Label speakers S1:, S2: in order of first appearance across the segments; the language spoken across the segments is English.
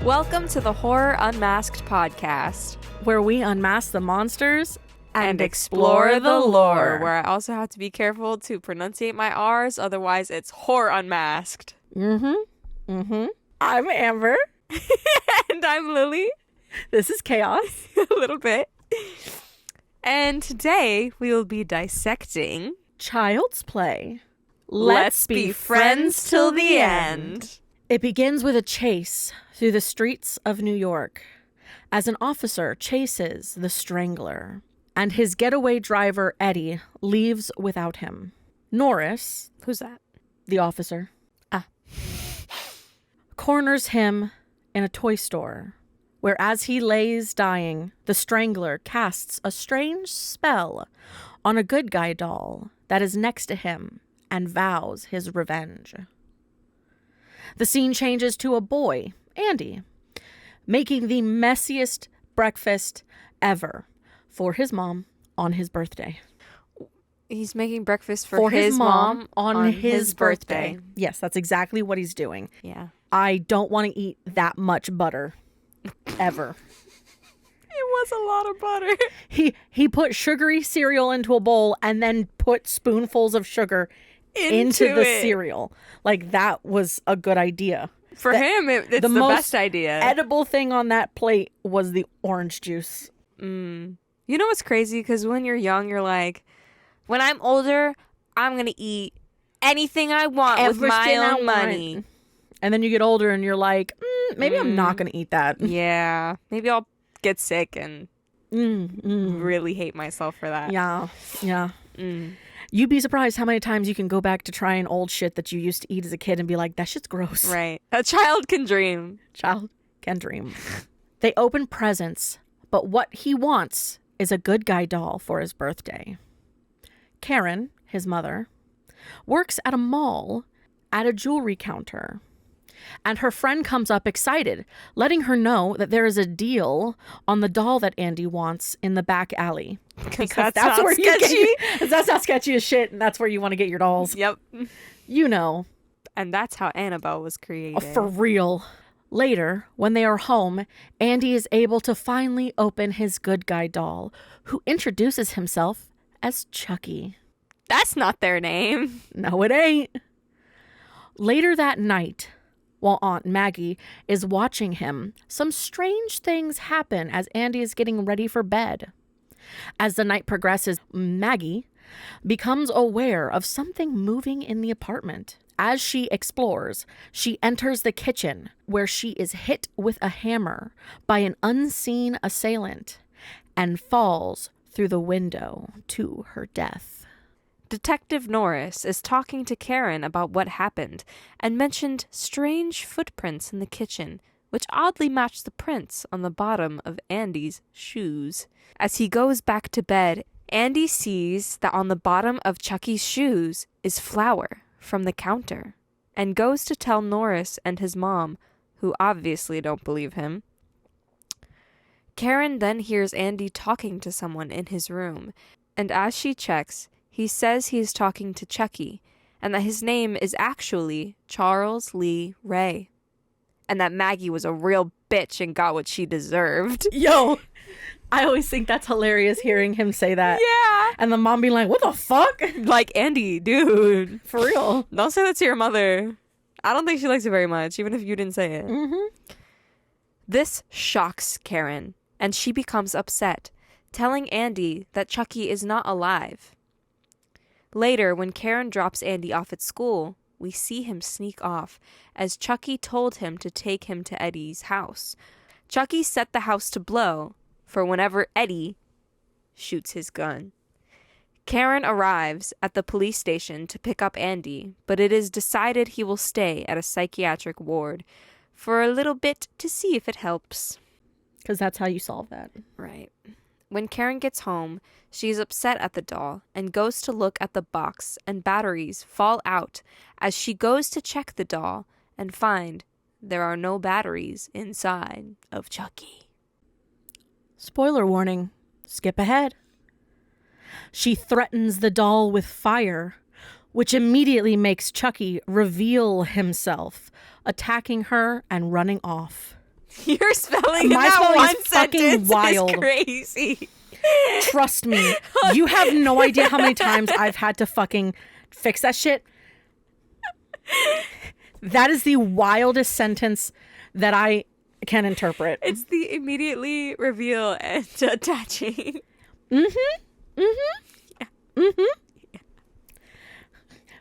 S1: Welcome to the Horror Unmasked podcast,
S2: where we unmask the monsters
S1: and explore the lore. Where I also have to be careful to pronunciate my R's, otherwise it's Horror Unmasked.
S2: I'm Amber.
S1: And I'm Lily.
S2: This is Chaos.
S1: A little bit. And today we will be dissecting
S2: Child's Play.
S1: Let's be friends till the end.
S2: It begins with a chase through the streets of New York as an officer chases the Strangler, and his getaway driver, Eddie, leaves without him. Norris,
S1: who's that?
S2: The officer, corners him in a toy store, where as he lays dying, the Strangler casts a strange spell on a good guy doll that is next to him and vows his revenge. The scene changes to a boy, Andy, making the messiest breakfast ever for his mom on his birthday.
S1: He's making breakfast for his mom on his birthday.
S2: Yes, that's exactly what he's doing.
S1: Yeah.
S2: I don't want to eat that much butter ever.
S1: It was a lot of butter.
S2: He put sugary cereal into a bowl and then put spoonfuls of sugar into the cereal. Like, that was a good idea.
S1: For him, it's the best idea.
S2: Edible thing on that plate was the orange juice.
S1: You know what's crazy? Because when you're young, you're like, when I'm older, I'm going to eat anything I want with my own money.
S2: And then you get older and you're like, maybe I'm not going to eat that.
S1: Yeah. Maybe I'll get sick and really hate myself for that.
S2: Yeah. You'd be surprised how many times you can go back to trying old shit that you used to eat as a kid and be like, that shit's gross.
S1: Right. A child can dream.
S2: Child can dream. They open presents, but what he wants is a good guy doll for his birthday. Karen, his mother, works at a mall at a jewelry counter. And her friend comes up excited, letting her know that there is a deal on the doll that Andy wants in the back alley.
S1: Because that's where
S2: that's not sketchy as shit, and that's where you want to get your dolls.
S1: Yep.
S2: You know.
S1: And that's how Annabelle was created.
S2: For real. Later, when they are home, Andy is able to finally open his good guy doll, who introduces himself as Chucky.
S1: That's not their name.
S2: No, it ain't. Later that night, while Aunt Maggie is watching him, some strange things happen as Andy is getting ready for bed. As the night progresses, Maggie becomes aware of something moving in the apartment. As she explores, she enters the kitchen, where she is hit with a hammer by an unseen assailant and falls through the window to her death.
S1: Detective Norris is talking to Karen about what happened and mentioned strange footprints in the kitchen, which oddly match the prints on the bottom of Andy's shoes. As he goes back to bed, Andy sees that on the bottom of Chucky's shoes is flour from the counter and goes to tell Norris and his mom, who obviously don't believe him. Karen then hears Andy talking to someone in his room, and as she checks, he says he is talking to Chucky, and that his name is actually Charles Lee Ray, and that Maggie was a real bitch and got what she deserved.
S2: Yo, I always think that's hilarious hearing him say that.
S1: Yeah.
S2: And the mom being like, what the fuck?
S1: Like, Andy, dude.
S2: For real.
S1: Don't say that to your mother. I don't think she likes it very much, even if you didn't say it. This shocks Karen, and she becomes upset, telling Andy that Chucky is not alive. Later, when Karen drops Andy off at school, we see him sneak off, as Chucky told him to take him to Eddie's house. Chucky set the house to blow for whenever Eddie shoots his gun. Karen arrives at the police station to pick up Andy, but it is decided he will stay at a psychiatric ward for a little bit to see if it helps.
S2: Because that's how you solve that.
S1: Right. When Karen gets home, she is upset at the doll and goes to look at the box, and batteries fall out as she goes to check the doll and find there are no batteries inside of Chucky.
S2: Spoiler warning. Skip ahead. She threatens the doll with fire, which immediately makes Chucky reveal himself, attacking her and running off.
S1: Your spelling in
S2: My
S1: that
S2: spelling
S1: one
S2: is fucking
S1: sentence
S2: wild.
S1: is crazy.
S2: Trust me. You have no idea how many times I've had to fucking fix that shit. That is the wildest sentence that I can interpret.
S1: It's the immediately reveal and attaching.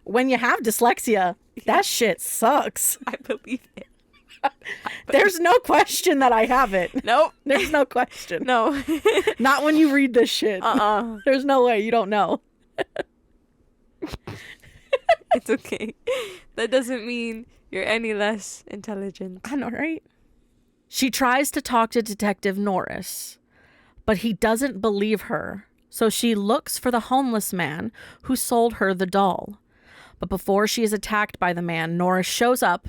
S2: When you have dyslexia, that shit sucks.
S1: I believe it.
S2: There's no question that I have it.
S1: Nope.
S2: There's no question.
S1: No.
S2: Not when you read this shit.
S1: Uh-uh.
S2: There's no way you don't know.
S1: It's okay. That doesn't mean you're any less intelligent.
S2: I know, right? She tries to talk to Detective Norris, but he doesn't believe her. So she looks for the homeless man who sold her the doll. But before she is attacked by the man, Norris shows up,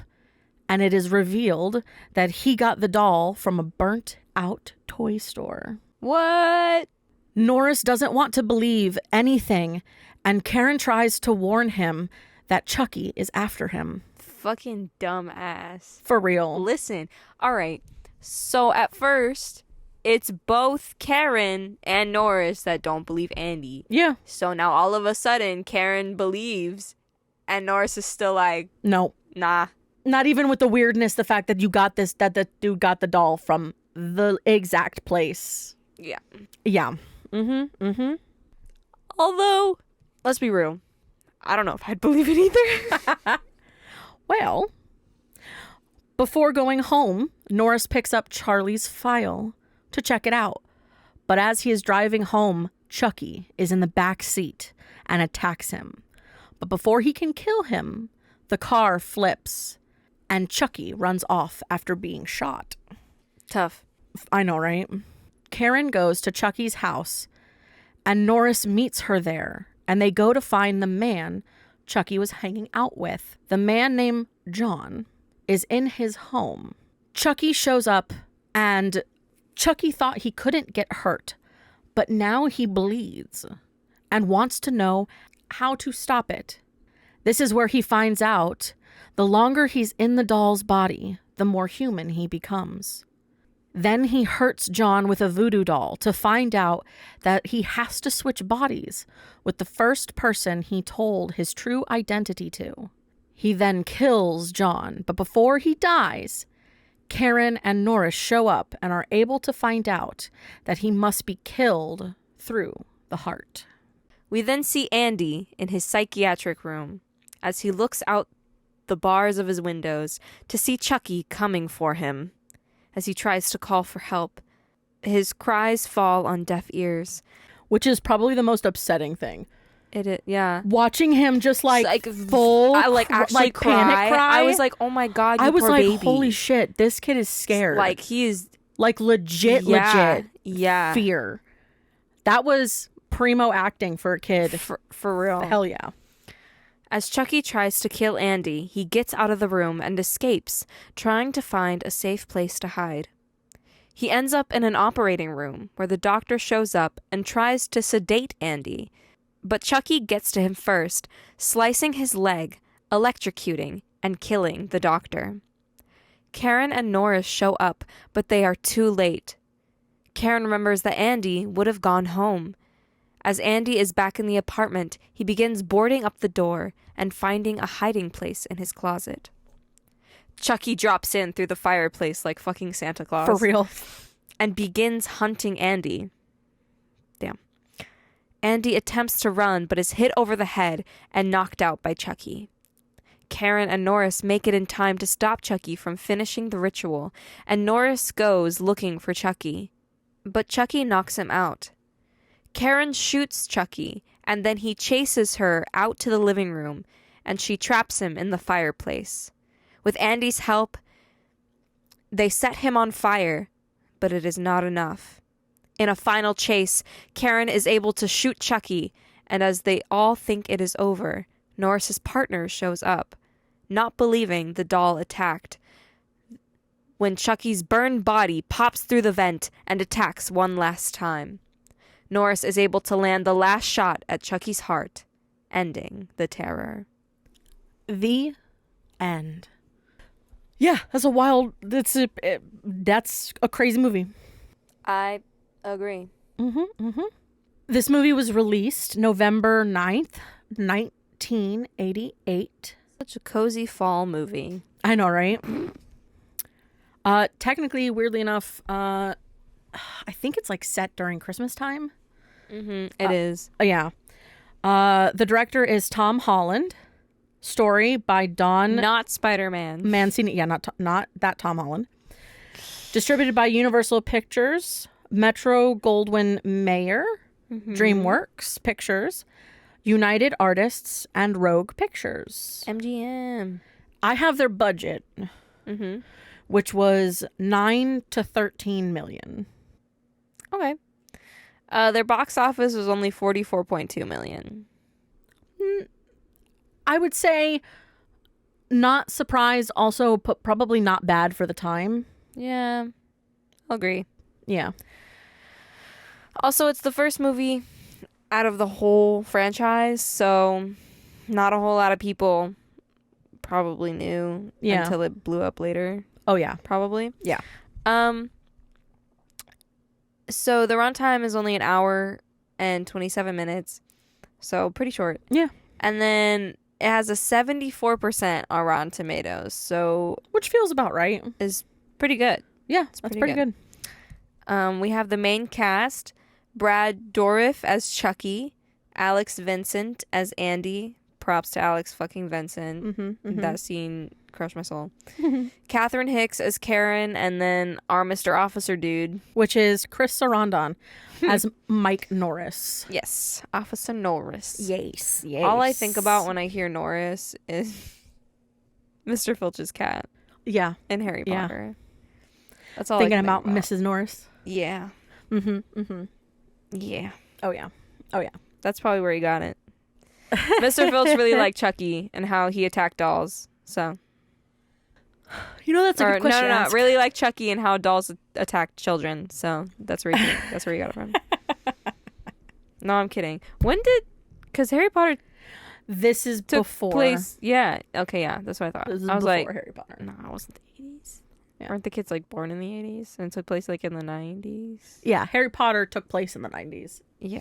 S2: and it is revealed that he got the doll from a burnt-out toy store.
S1: What?
S2: Norris doesn't want to believe anything, and Karen tries to warn him that Chucky is after him.
S1: Fucking dumb ass.
S2: For real.
S1: Listen. All right. So at first, it's both Karen and Norris that don't believe Andy.
S2: Yeah.
S1: So now all of a sudden, Karen believes, and Norris is still like,
S2: No.
S1: nah.
S2: Not even with the weirdness, the fact that you got this, that the dude got the doll from the exact place.
S1: Yeah.
S2: Yeah.
S1: Although, let's be real. I don't know if I'd believe it either.
S2: Well, before going home, Norris picks up Charlie's file to check it out. But as he is driving home, Chucky is in the back seat and attacks him. But before he can kill him, the car flips and Chucky runs off after being shot.
S1: Tough.
S2: I know, right? Karen goes to Chucky's house and Norris meets her there, and they go to find the man Chucky was hanging out with. The man named John is in his home. Chucky shows up, and Chucky thought he couldn't get hurt, but now he bleeds and wants to know how to stop it. This is where he finds out the longer he's in the doll's body, the more human he becomes. Then he hurts John with a voodoo doll to find out that he has to switch bodies with the first person he told his true identity to. He then kills John, but before he dies, Karen and Norris show up and are able to find out that he must be killed through the heart.
S1: We then see Andy in his psychiatric room as he looks out the bars of his windows to see Chucky coming for him. As he tries to call for help, his cries fall on deaf ears.
S2: Which is probably the most upsetting thing.
S1: Yeah.
S2: Watching him just like full,
S1: I actually
S2: panic cry.
S1: I was like, oh my God, you
S2: I was
S1: poor
S2: like,
S1: baby.
S2: holy shit, this kid is scared.
S1: Like, he is.
S2: Like legit
S1: Yeah.
S2: fear. That was primo acting for a kid.
S1: For real.
S2: Hell yeah.
S1: As Chucky tries to kill Andy, he gets out of the room and escapes, trying to find a safe place to hide. He ends up in an operating room where the doctor shows up and tries to sedate Andy. But Chucky gets to him first, slicing his leg, electrocuting, and killing the doctor. Karen and Norris show up, but they are too late. Karen remembers that Andy would have gone home. As Andy is back in the apartment, he begins boarding up the door and finding a hiding place in his closet. Chucky drops in through the fireplace like fucking Santa Claus.
S2: For real.
S1: And begins hunting Andy. Damn. Andy attempts to run but is hit over the head and knocked out by Chucky. Karen and Norris make it in time to stop Chucky from finishing the ritual, and Norris goes looking for Chucky. But Chucky knocks him out. Karen shoots Chucky, and then he chases her out to the living room, and she traps him in the fireplace. With Andy's help, they set him on fire, but it is not enough. In a final chase, Karen is able to shoot Chucky, and as they all think it is over, Norris's partner shows up, not believing the doll attacked, when Chucky's burned body pops through the vent and attacks one last time. Norris is able to land the last shot at Chucky's heart, ending the terror.
S2: The end. Yeah, that's a crazy movie.
S1: I agree.
S2: This movie was released November 9th, 1988.
S1: Such a cozy fall movie.
S2: I know, right? Technically, weirdly enough, I think it's like set during Christmas time.
S1: It is.
S2: Yeah. The director is Tom Holland. Story by Don
S1: Not Spider-Man.
S2: Mancini. Yeah, not that Tom Holland. Distributed by Universal Pictures, Metro Goldwyn Mayer, DreamWorks Pictures, United Artists, and Rogue Pictures.
S1: MGM.
S2: I have their budget, which was 9 to 13 million.
S1: Okay. Their box office was only 44.2 million.
S2: I would say not surprised, also probably not bad for the time.
S1: Yeah. I'll agree.
S2: Yeah.
S1: Also, it's the first movie out of the whole franchise, so not a whole lot of people probably knew until it blew up later.
S2: Oh, yeah.
S1: Probably.
S2: Yeah.
S1: So the runtime is only an hour and 27 minutes, so pretty short.
S2: Yeah.
S1: And then it has a 74% on Rotten Tomatoes, so
S2: which feels about right.
S1: is pretty good.
S2: Yeah, that's pretty good.
S1: We have the main cast: Brad Dourif as Chucky, Alex Vincent as Andy. Props to Alex fucking Vincent. That scene crushed my soul. Catherine Hicks as Karen, and then our Mr. Officer dude,
S2: which is Chris Sarandon as Mike Norris.
S1: Yes, Officer Norris.
S2: Yes.
S1: All I think about when I hear Norris is Mr. Filch's cat.
S2: Yeah.
S1: In Harry Potter. That's all
S2: thinking
S1: I can
S2: about
S1: think about
S2: Mrs. Norris.
S1: Yeah. Yeah.
S2: Oh yeah.
S1: That's probably where he got it. Mr. Filch really liked Chucky and how he attacked dolls. So,
S2: you know, that's a good question.
S1: No. Really liked Chucky and how dolls attacked children. So that's where he got it from. No, I'm kidding. Because Harry Potter.
S2: This is
S1: took
S2: before.
S1: Place. Yeah. Okay. Yeah. That's what I thought.
S2: This is
S1: I was
S2: before
S1: like,
S2: Harry Potter.
S1: No, it wasn't the 80s.
S2: Yeah.
S1: Weren't the kids like born in the 80s and it took place like in the 90s?
S2: Yeah, Harry Potter took place in the 90s.
S1: Yeah.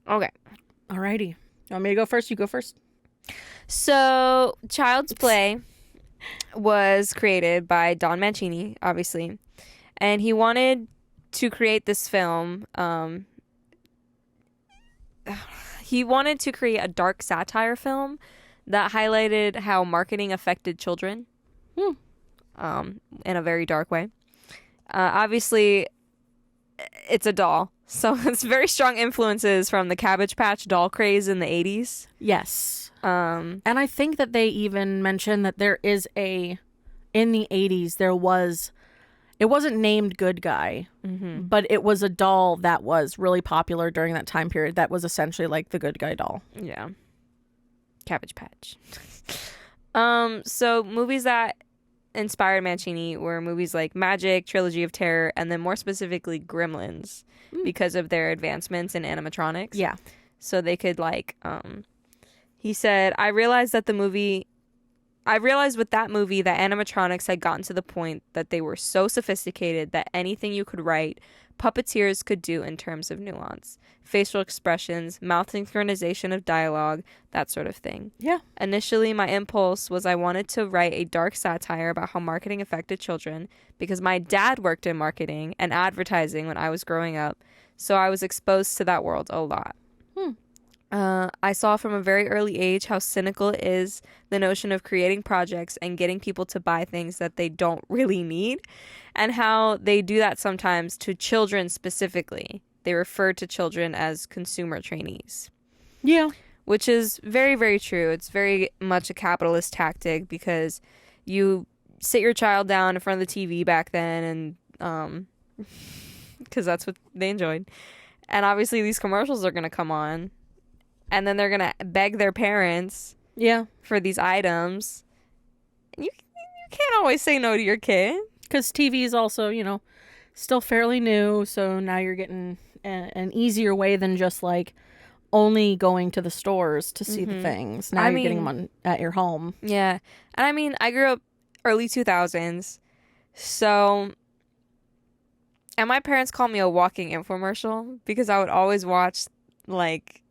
S1: Okay.
S2: Alrighty. You want me to go first? You go first.
S1: So, Child's Play was created by Don Mancini, obviously. And he wanted to create this film. He wanted to create a dark satire film that highlighted how marketing affected children in a very dark way. Obviously, it's a doll. So it's very strong influences from the Cabbage Patch doll craze in the 80s.
S2: Yes. And I think that they even mentioned that there is in the 80s, it wasn't named Good Guy, but it was a doll that was really popular during that time period that was essentially like the Good Guy doll.
S1: Yeah. Cabbage Patch. So movies that inspired Mancini were movies like Magic, Trilogy of Terror, and then more specifically Gremlins because of their advancements in animatronics.
S2: Yeah.
S1: So they could he said, I realized with that movie that animatronics had gotten to the point that they were so sophisticated that anything you could write, puppeteers could do in terms of nuance, facial expressions, mouth synchronization of dialogue, that sort of thing.
S2: Yeah.
S1: Initially, my impulse was I wanted to write a dark satire about how marketing affected children because my dad worked in marketing and advertising when I was growing up, so I was exposed to that world a lot. I saw from a very early age how cynical it is, the notion of creating projects and getting people to buy things that they don't really need, and how they do that sometimes to children specifically. They refer to children as consumer trainees.
S2: Yeah.
S1: Which is very, very true. It's very much a capitalist tactic because you sit your child down in front of the TV back then and because that's what they enjoyed. And obviously these commercials are going to come on. And then they're going to beg their parents for these items. You can't always say no to your kid.
S2: Because TV is also, still fairly new. So now you're getting an easier way than just like only going to the stores to see the things. Now you're getting them at your home.
S1: Yeah. And I mean, I grew up early 2000s. So, and my parents called me a walking infomercial because I would always watch like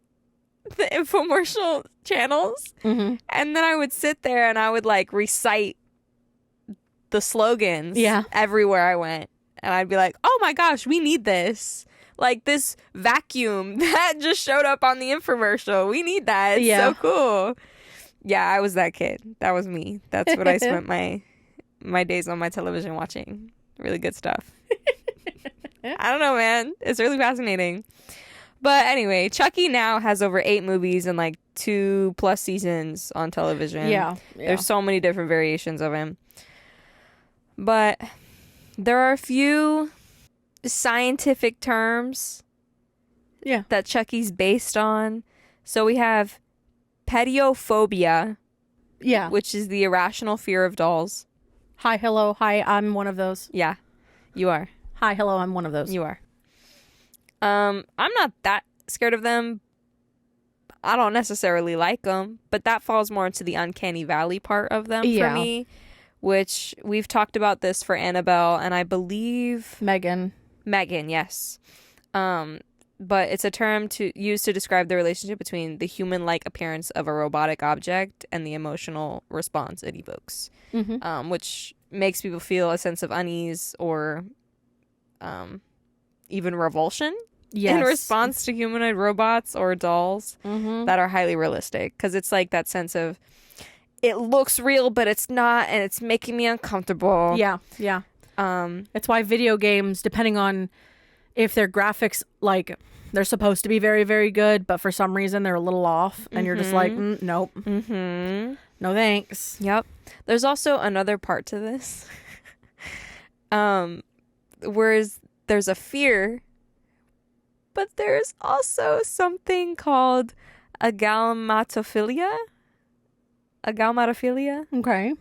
S1: the infomercial channels.
S2: Mm-hmm.
S1: And then I would sit there and I would like recite the slogans everywhere I went. And I'd be like, oh my gosh, we need this. Like this vacuum that just showed up on the infomercial. We need that. It's so cool. Yeah, I was that kid. That was me. That's what I spent my days on my television watching. Really good stuff. I don't know, man. It's really fascinating. But anyway, Chucky now has over 8 movies and like 2+ seasons on television.
S2: Yeah.
S1: There's so many different variations of him. But there are a few scientific terms that Chucky's based on. So we have pediophobia, which is the irrational fear of dolls.
S2: Hi, hello, hi, I'm one of those.
S1: Yeah, you are.
S2: Hi, hello, I'm one of those.
S1: You are. I'm not that scared of them. I don't necessarily like them, but that falls more into the uncanny valley part of them for me, which we've talked about this for Annabelle and I believe Megan, yes. But it's a term used to describe the relationship between the human-like appearance of a robotic object and the emotional response it evokes, which makes people feel a sense of unease or even revulsion in response to humanoid robots or dolls that are highly realistic. Because it's like that sense of, it looks real, but it's not, and it's making me uncomfortable.
S2: Yeah. It's why video games, depending on if their graphics, like, they're supposed to be very, very good, but for some reason they're a little off, and you're just like, nope. No thanks.
S1: Yep. There's also another part to this. Whereas there's a fear, but there's also something called agalmatophilia.
S2: Okay.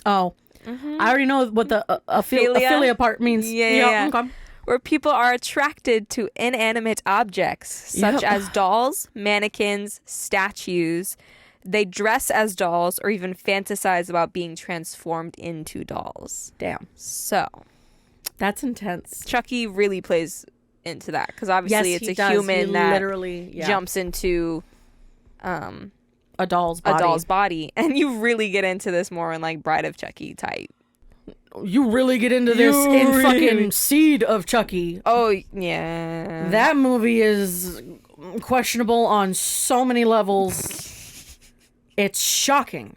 S2: Oh. I already know what the aphilia part means.
S1: Yeah. Okay. Where people are attracted to inanimate objects, such as dolls, mannequins, statues. They dress as dolls or even fantasize about being transformed into dolls.
S2: Damn.
S1: So.
S2: That's intense.
S1: Chucky really plays into that because obviously it's a human that literally jumps into
S2: a doll's
S1: body. And you really get into this more in like Bride of Chucky type.
S2: You really get into this in fucking Seed of Chucky.
S1: Oh, yeah.
S2: That movie is questionable on so many levels. It's shocking.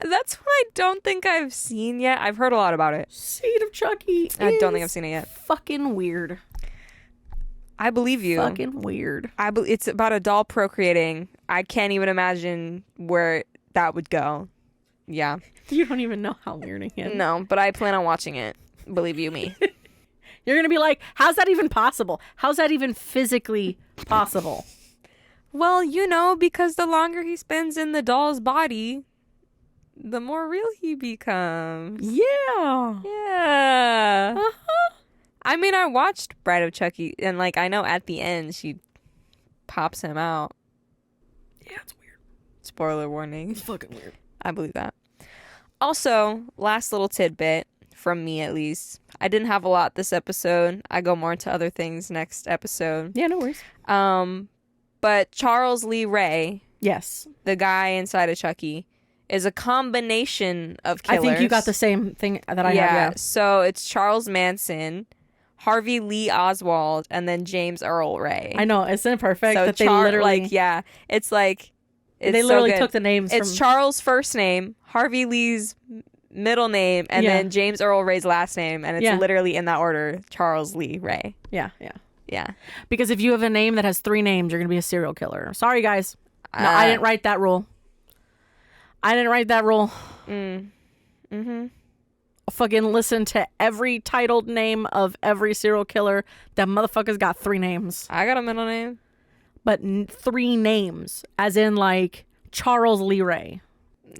S1: That's what I don't think I've seen yet. I've heard a lot about it.
S2: Seed of Chucky.
S1: I don't think I've seen it yet.
S2: Fucking weird.
S1: I believe you.
S2: Fucking weird.
S1: It's about a doll procreating. I can't even imagine where that would go. Yeah.
S2: You don't even know how weird it is.
S1: No, but I plan on watching it. Believe you me.
S2: You're going to be like, how's that even possible? How's that even physically possible?
S1: Well, because the longer he spends in the doll's body, the more real he becomes.
S2: Yeah.
S1: Yeah. Uh-huh. I mean, I watched Bride of Chucky, and like I know at the end she pops him out.
S2: Yeah, it's weird.
S1: Spoiler warning.
S2: It's fucking weird.
S1: I believe that. Also, last little tidbit from me at least. I didn't have a lot this episode. I go more into other things next episode.
S2: Yeah, no worries.
S1: But Charles Lee Ray,
S2: yes,
S1: the guy inside of Chucky, is a combination of killers.
S2: I think you got the same thing that I have. Yeah.
S1: So it's Charles Manson, Harvey Lee Oswald, and then James Earl Ray.
S2: I know, isn't it perfect that they literally
S1: it's like
S2: they literally took the names.
S1: It's Charles' first name, Harvey Lee's middle name, and then James Earl Ray's last name, and it's literally in that order: Charles Lee Ray.
S2: Yeah.
S1: Because
S2: if you have a name that has 3 names, you're gonna be a serial killer. Sorry, guys. No, I didn't write that rule. Fucking listen to every titled name of every serial killer. That motherfucker's got 3 names.
S1: I got a middle name.
S2: But 3 names, as in like Charles Lee Ray.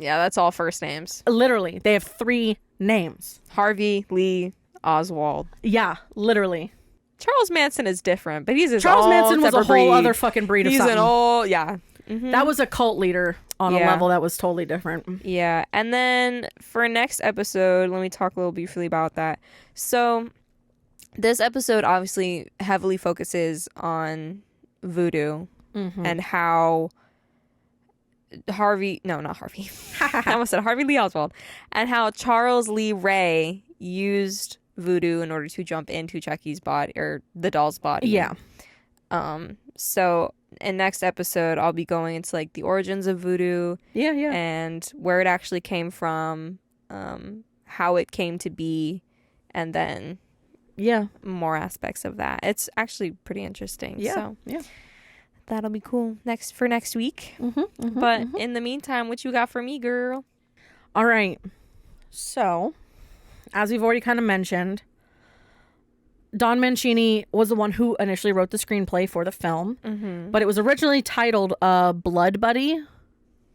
S1: Yeah, that's all first names.
S2: Literally, they have 3 names.
S1: Harvey Lee Oswald.
S2: Yeah, literally.
S1: Charles Manson is different, but he's his
S2: Charles
S1: all
S2: Manson was a
S1: separate
S2: whole
S1: breed.
S2: other fucking breed of
S1: He's
S2: something.
S1: an old, yeah. Mhm.
S2: That was a cult leader on a
S1: Yeah.
S2: level that was totally different.
S1: Yeah, and then for next episode, let me talk a little briefly about that. So, this episode obviously heavily focuses on voodoo and how Harvey, no, not Harvey. I almost said Harvey Lee Oswald, and how Charles Lee Ray used voodoo in order to jump into Chucky's body or the doll's body.
S2: Yeah.
S1: So in next episode, I'll be going into like the origins of voodoo.
S2: Yeah, yeah.
S1: And where it actually came from, how it came to be, and then
S2: Yeah.
S1: more aspects of that. It's actually pretty interesting.
S2: Yeah.
S1: So
S2: Yeah.
S1: that'll be cool next week. But in the meantime, what you got for me, girl?
S2: All right. So, as we've already kind of mentioned, Don Mancini was the one who initially wrote the screenplay for the film, but it was originally titled Blood Buddy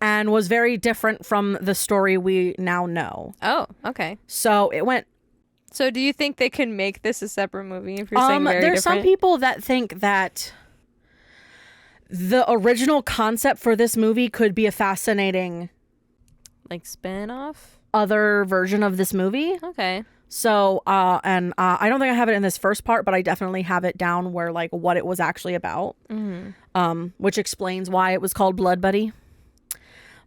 S2: and was very different from the story we now know.
S1: Oh, okay.
S2: So it went.
S1: So do you think they can make this a separate movie if you're saying very
S2: There's
S1: different?
S2: some people that think that the original concept for this movie could be a fascinating
S1: like spin-off?
S2: other version of this movie.
S1: Okay.
S2: So, I don't think I have it in this first part, but I definitely have it down where like what it was actually about, which explains why it was called Blood Buddy.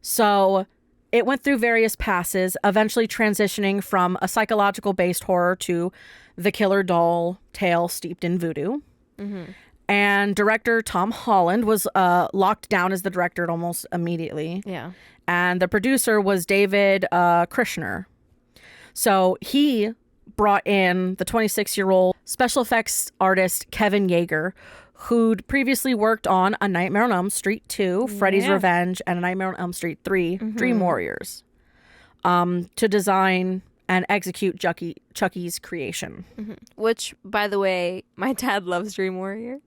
S2: So it went through various passes, eventually transitioning from a psychological based horror to the killer doll tale steeped in voodoo. And director Tom Holland was locked down as the director almost immediately.
S1: Yeah.
S2: And the producer was David Krishner. So he brought in the 26-year-old special effects artist Kevin Yeager, who'd previously worked on A Nightmare on Elm Street 2, Freddy's Revenge, and A Nightmare on Elm Street 3, Dream Warriors, to design and execute Chucky's creation.
S1: Which, by the way, my dad loves Dream Warrior.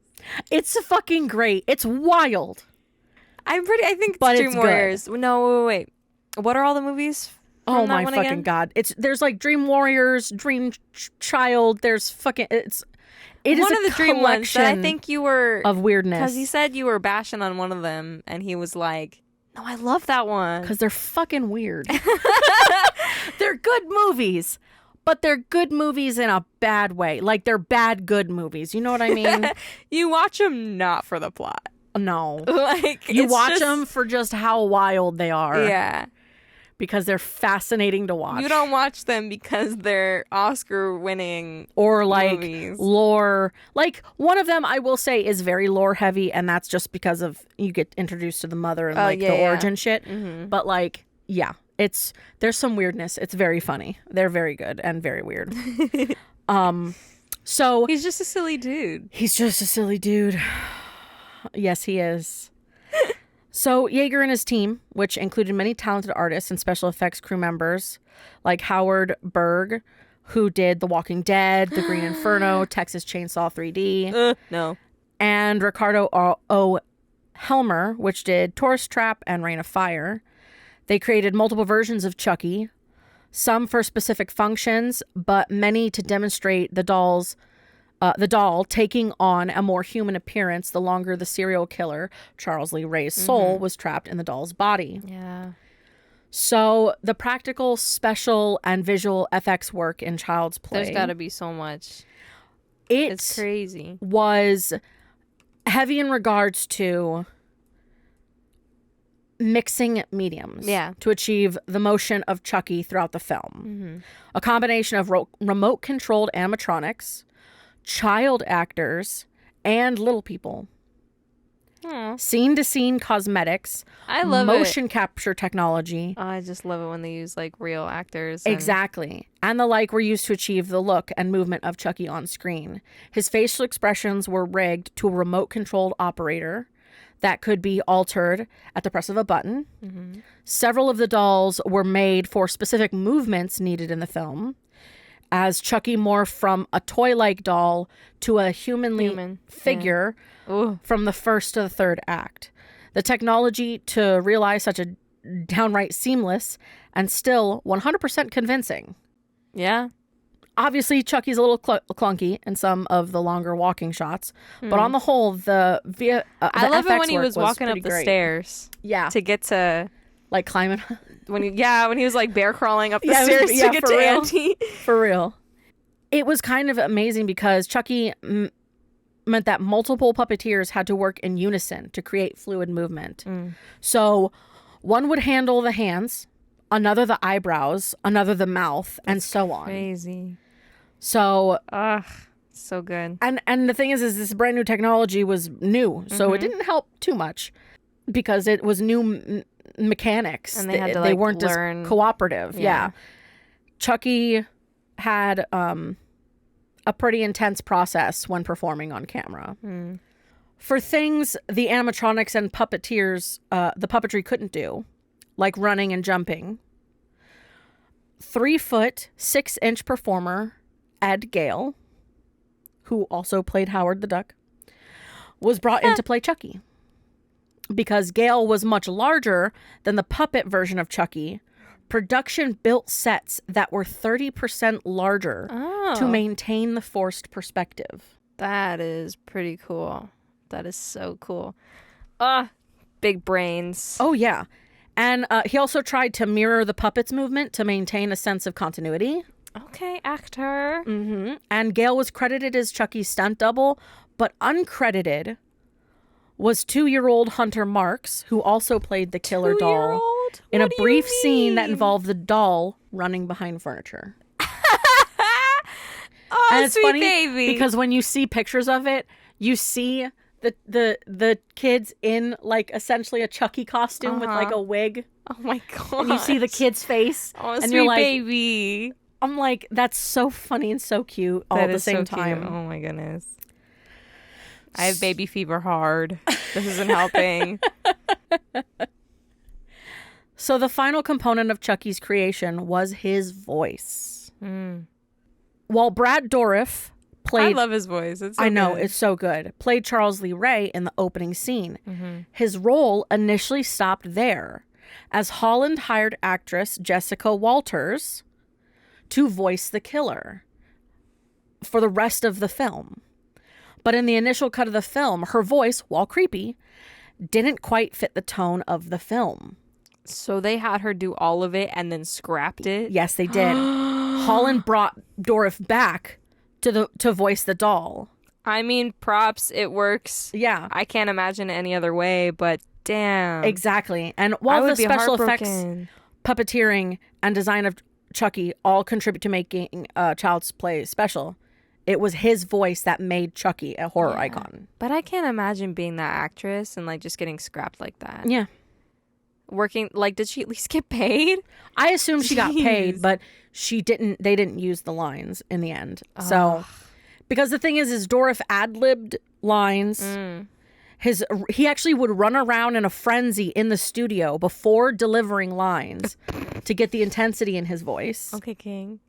S2: It's fucking great. It's wild.
S1: I think
S2: But
S1: Dream
S2: it's good.
S1: Warriors. No, wait. What are all the movies?
S2: Oh
S1: from that
S2: my
S1: one
S2: fucking
S1: again?
S2: god! There's like Dream Warriors, Dream Child. There's fucking it is
S1: One
S2: a
S1: of the Dream ones that I
S2: collection
S1: think you were
S2: of weirdness
S1: because he said you were bashing on one of them, and he was like, "No, I love that one."
S2: because they're fucking weird. They're good movies, but they're good movies in a bad way. Like they're bad good movies. You know what I mean?
S1: You watch them not for the plot.
S2: No,
S1: Like
S2: you
S1: it's
S2: watch
S1: just-
S2: them for just how wild they are.
S1: Yeah.
S2: because they're fascinating to watch.
S1: You don't watch them because they're Oscar-winning
S2: or like
S1: movies.
S2: lore. Like one of them, I will say, is very lore heavy, and that's just because of you get introduced to the mother and like
S1: yeah,
S2: the
S1: yeah.
S2: origin shit. But like, yeah, there's some weirdness. It's very funny. They're very good and very weird. So
S1: He's just a silly dude.
S2: he's just a silly dude. Yes, he is. So Yeager and his team, which included many talented artists and special effects crew members like Howard Berg, who did The Walking Dead, The Green Inferno, Texas Chainsaw 3D,
S1: No.
S2: and Ricardo O. Helmer, which did Tourist Trap and Reign of Fire. They created multiple versions of Chucky, some for specific functions, but many to demonstrate the doll taking on a more human appearance the longer the serial killer, Charles Lee Ray's soul, was trapped in the doll's body.
S1: Yeah.
S2: So the practical, special, and visual FX work in Child's Play,
S1: There's got to be so much.
S2: it
S1: It's crazy.
S2: was heavy in regards to mixing mediums
S1: Yeah.
S2: to achieve the motion of Chucky throughout the film. A combination of remote controlled animatronics, child actors, and little people.
S1: Aw.
S2: Scene to scene cosmetics,
S1: I love
S2: motion capture technology.
S1: it. I just love it when they use like real actors. and-
S2: Exactly. And the like were used to achieve the look and movement of Chucky on screen. His facial expressions were rigged to a remote controlled operator that could be altered at the press of a button. Several of the dolls were made for specific movements needed in the film, as Chucky morphed from a toy-like doll to a human figure
S1: Ooh.
S2: from the first to the third act. The technology to realize such a downright seamless and still 100% convincing.
S1: Yeah.
S2: Obviously, Chucky's a little clunky in some of the longer walking shots, but on the whole, the
S1: I love it
S2: FX
S1: when he
S2: work
S1: was walking up
S2: pretty
S1: the
S2: great.
S1: stairs
S2: Yeah,
S1: to get to
S2: like climbing.
S1: when he was like bear crawling up the
S2: Yeah,
S1: stairs to get
S2: for
S1: to
S2: real.
S1: Andy.
S2: For real. It was kind of amazing because Chucky meant that multiple puppeteers had to work in unison to create fluid movement. So one would handle the hands, another the eyebrows, another the mouth, and so on.
S1: Crazy.
S2: So,
S1: So good.
S2: and the thing is this brand new technology was new, so it didn't help too much because it was new mechanics.
S1: And they had to,
S2: they
S1: like,
S2: weren't
S1: learn.
S2: as cooperative.
S1: Yeah.
S2: Chucky had a pretty intense process when performing on camera. For things the animatronics and puppeteers, the puppetry couldn't do, like running and jumping, 3-foot, 6-inch performer Ed Gale, who also played Howard the Duck, was brought in to play Chucky. Because Gale was much larger than the puppet version of Chucky, production built sets that were 30% larger to maintain the forced perspective.
S1: That is pretty cool. That is so cool. Big brains.
S2: Oh, yeah. And he also tried to mirror the puppet's movement to maintain a sense of continuity.
S1: Okay, actor.
S2: And Gale was credited as Chucky's stunt double, but uncredited was 2-year-old Hunter Marks, who also played the killer doll
S1: 2-year-old?
S2: in a
S1: What do you
S2: brief scene that
S1: mean?
S2: involved the doll running behind furniture.
S1: Oh,
S2: And it's
S1: sweet
S2: funny
S1: baby.
S2: because when you see pictures of it, you see the kids in like essentially a Chucky costume with like a wig.
S1: Oh my god.
S2: And you see the kid's face.
S1: Oh,
S2: and
S1: sweet
S2: you're like,
S1: baby.
S2: I'm like, that's so funny and so cute all
S1: That
S2: at the
S1: is so
S2: same
S1: cute.
S2: time.
S1: Oh my goodness. I have baby fever hard. This isn't helping.
S2: So the final component of Chucky's creation was his voice. While Brad Dourif played...
S1: I love his voice. It's so
S2: I know,
S1: good.
S2: it's so good. Played Charles Lee Ray in the opening scene. His role initially stopped there, as Holland hired actress Jessica Walters to voice the killer for the rest of the film. But in the initial cut of the film, her voice, while creepy, didn't quite fit the tone of the film.
S1: So they had her do all of it and then scrapped it?
S2: Yes, they did. Holland brought Dourif back to voice the doll.
S1: I mean, props. It works.
S2: Yeah.
S1: I can't imagine it any other way, but damn.
S2: Exactly. And
S1: I
S2: while
S1: would
S2: the
S1: be
S2: special effects,
S1: heartbroken.
S2: puppeteering, and design of Chucky all contribute to making Child's Play special, it was his voice that made Chucky a horror icon.
S1: But I can't imagine being that actress and like just getting scrapped like that.
S2: Yeah.
S1: Working, like, did she at least get paid?
S2: I assume she got
S1: Jeez.
S2: paid, but they didn't use the lines in the end. So, because the thing is Dourif ad-libbed lines. He actually would run around in a frenzy in the studio before delivering lines to get the intensity in his voice.
S1: Okay, King.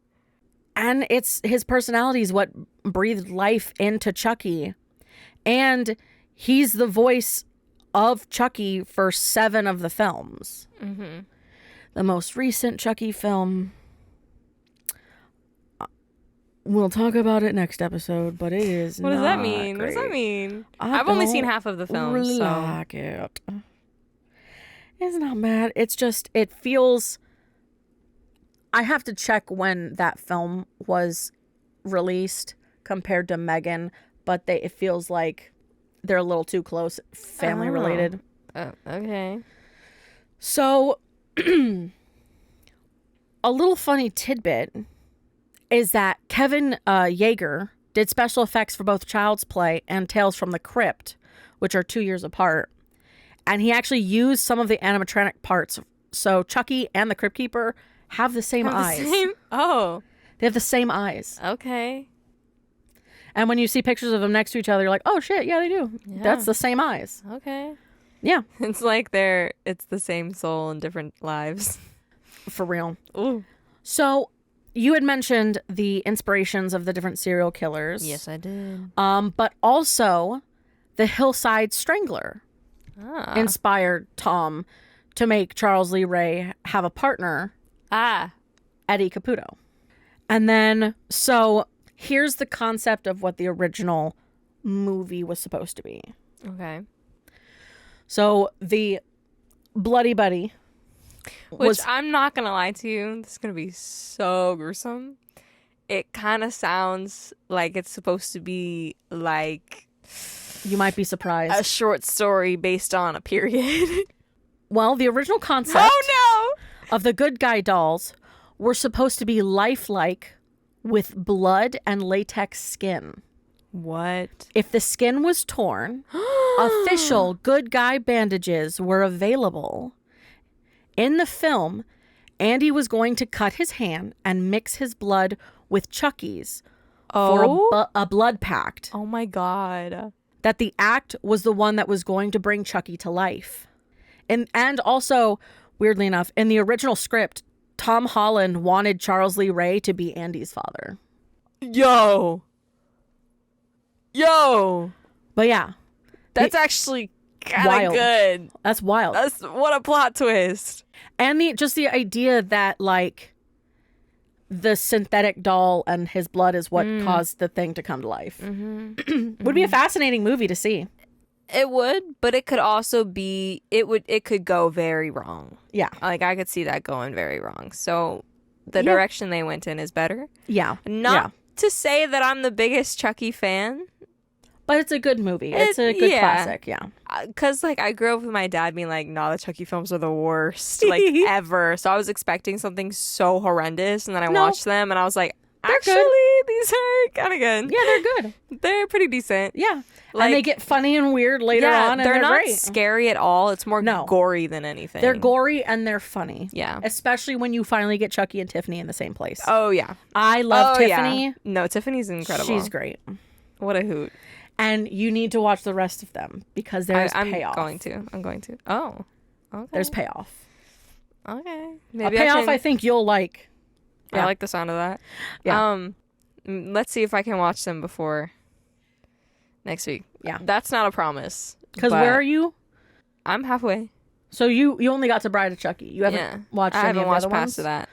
S2: And it's his personality is what breathed life into Chucky. And he's the voice of Chucky for 7 of the films. The most recent Chucky film, we'll talk about it next episode, but it is
S1: What does that
S2: not
S1: mean? What does that
S2: great.
S1: mean?
S2: I
S1: I've only
S2: don't
S1: seen half of the film,
S2: really
S1: so
S2: like it. It's not bad. It's just, it feels... I have to check when that film was released compared to Megan, but it feels like they're a little too close, family related.
S1: okay.
S2: So, a little funny tidbit is that Kevin Yeager did special effects for both Child's Play and Tales from the Crypt, which are 2 years apart. And he actually used some of the animatronic parts. So Chucky and the Crypt Keeper have the same eyes.
S1: Oh,
S2: They have the same eyes.
S1: okay.
S2: And when you see pictures of them next to each other, you're like, oh shit, yeah, they do.
S1: Yeah.
S2: That's the same eyes.
S1: Okay.
S2: Yeah,
S1: It's like it's the same soul in different lives.
S2: for real.
S1: Ooh.
S2: So you had mentioned the inspirations of the different serial killers.
S1: Yes, I did.
S2: But also the Hillside Strangler inspired Tom to make Charles Lee Ray have a partner, Eddie Caputo. And then, so here's the concept of what the original movie was supposed to be.
S1: Okay.
S2: So the Bloody Buddy
S1: Which I'm not going to lie to you. This is going to be so gruesome. It kind of sounds like it's supposed to be like
S2: you might be
S1: a
S2: surprised.
S1: short story based on a period.
S2: Well, the original concept
S1: Oh,
S2: of the good guy dolls were supposed to be lifelike with blood and latex skin.
S1: no. What?
S2: If the skin was torn, official good guy bandages were available. In the film, Andy was going to cut his hand and mix his blood with Chucky's for a blood pact.
S1: Oh my God.
S2: That the act was the one that was going to bring Chucky to life. And also, weirdly enough, in the original script, Tom Holland wanted Charles Lee Ray to be Andy's father.
S1: Yo.
S2: But yeah,
S1: That's actually kind
S2: Wild.
S1: of good.
S2: that's wild.
S1: That's what a plot twist.
S2: And just the idea that like the synthetic doll and his blood is what caused the thing to come to life. Would be a fascinating movie to see.
S1: It would, but it could also be it could go very wrong.
S2: Yeah.
S1: Like I could see that going very wrong. So the
S2: Yeah.
S1: direction they went in is better.
S2: Yeah.
S1: Not to say that I'm the biggest Chucky fan,
S2: But it's a good movie. It's a good classic. Yeah.
S1: because like I grew up with my dad being like, "No, the Chucky films are the worst like ever." So I was expecting something so horrendous, and then I
S2: No.
S1: watched them, and I was like,
S2: They're
S1: "Actually,
S2: good.
S1: these are kind of good.
S2: Yeah, they're good.
S1: They're pretty decent.
S2: Yeah.
S1: Like,
S2: and they get funny and weird later on, and they're
S1: not
S2: great.
S1: scary at all. It's more
S2: No.
S1: gory than anything.
S2: They're gory and they're funny.
S1: Yeah.
S2: Especially when you finally get Chucky and Tiffany in the same place.
S1: Oh yeah.
S2: I love Tiffany.
S1: Yeah. No, Tiffany's incredible.
S2: She's great.
S1: What a hoot.
S2: And you need to watch the rest of them because there's
S1: I'm
S2: payoff.
S1: going to. I'm going to. Oh. Okay.
S2: There's payoff.
S1: Okay.
S2: A
S1: Maybe
S2: payoff I
S1: I
S2: think you'll like.
S1: I like the sound of that.
S2: Yeah.
S1: Let's see if I can watch them before next week.
S2: Yeah.
S1: That's not a promise.
S2: Because
S1: but
S2: where are you?
S1: I'm halfway.
S2: So you only got to Bride of Chucky. You haven't watched
S1: I
S2: any
S1: haven't
S2: of the
S1: watched
S2: other
S1: past
S2: ones?
S1: to that.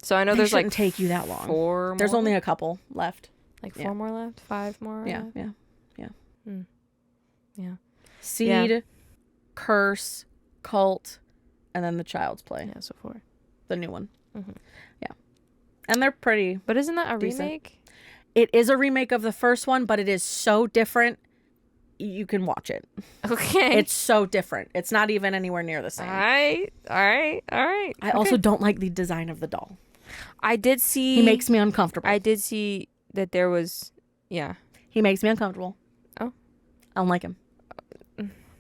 S2: So
S1: I know
S2: they
S1: there's
S2: shouldn't
S1: like
S2: take you that long.
S1: 4
S2: There's
S1: more.
S2: only a couple left.
S1: like
S2: yeah.
S1: 4 more left, 5 more.
S2: Yeah,
S1: left?
S2: yeah.
S1: Yeah.
S2: Seed, Curse, Cult, and then the Child's Play,
S1: Yeah, so 4.
S2: the new one.
S1: Mhm.
S2: Yeah. And they're pretty.
S1: But isn't that a
S2: Decent.
S1: remake?
S2: It is a remake of the first one, but it is so different. You can watch it.
S1: Okay.
S2: It's so different. It's not even anywhere near the same.
S1: all right.
S2: I also don't like the design of the doll.
S1: I did see
S2: He makes me uncomfortable.
S1: I did see that there was
S2: He makes me uncomfortable.
S1: Oh.
S2: I don't like him.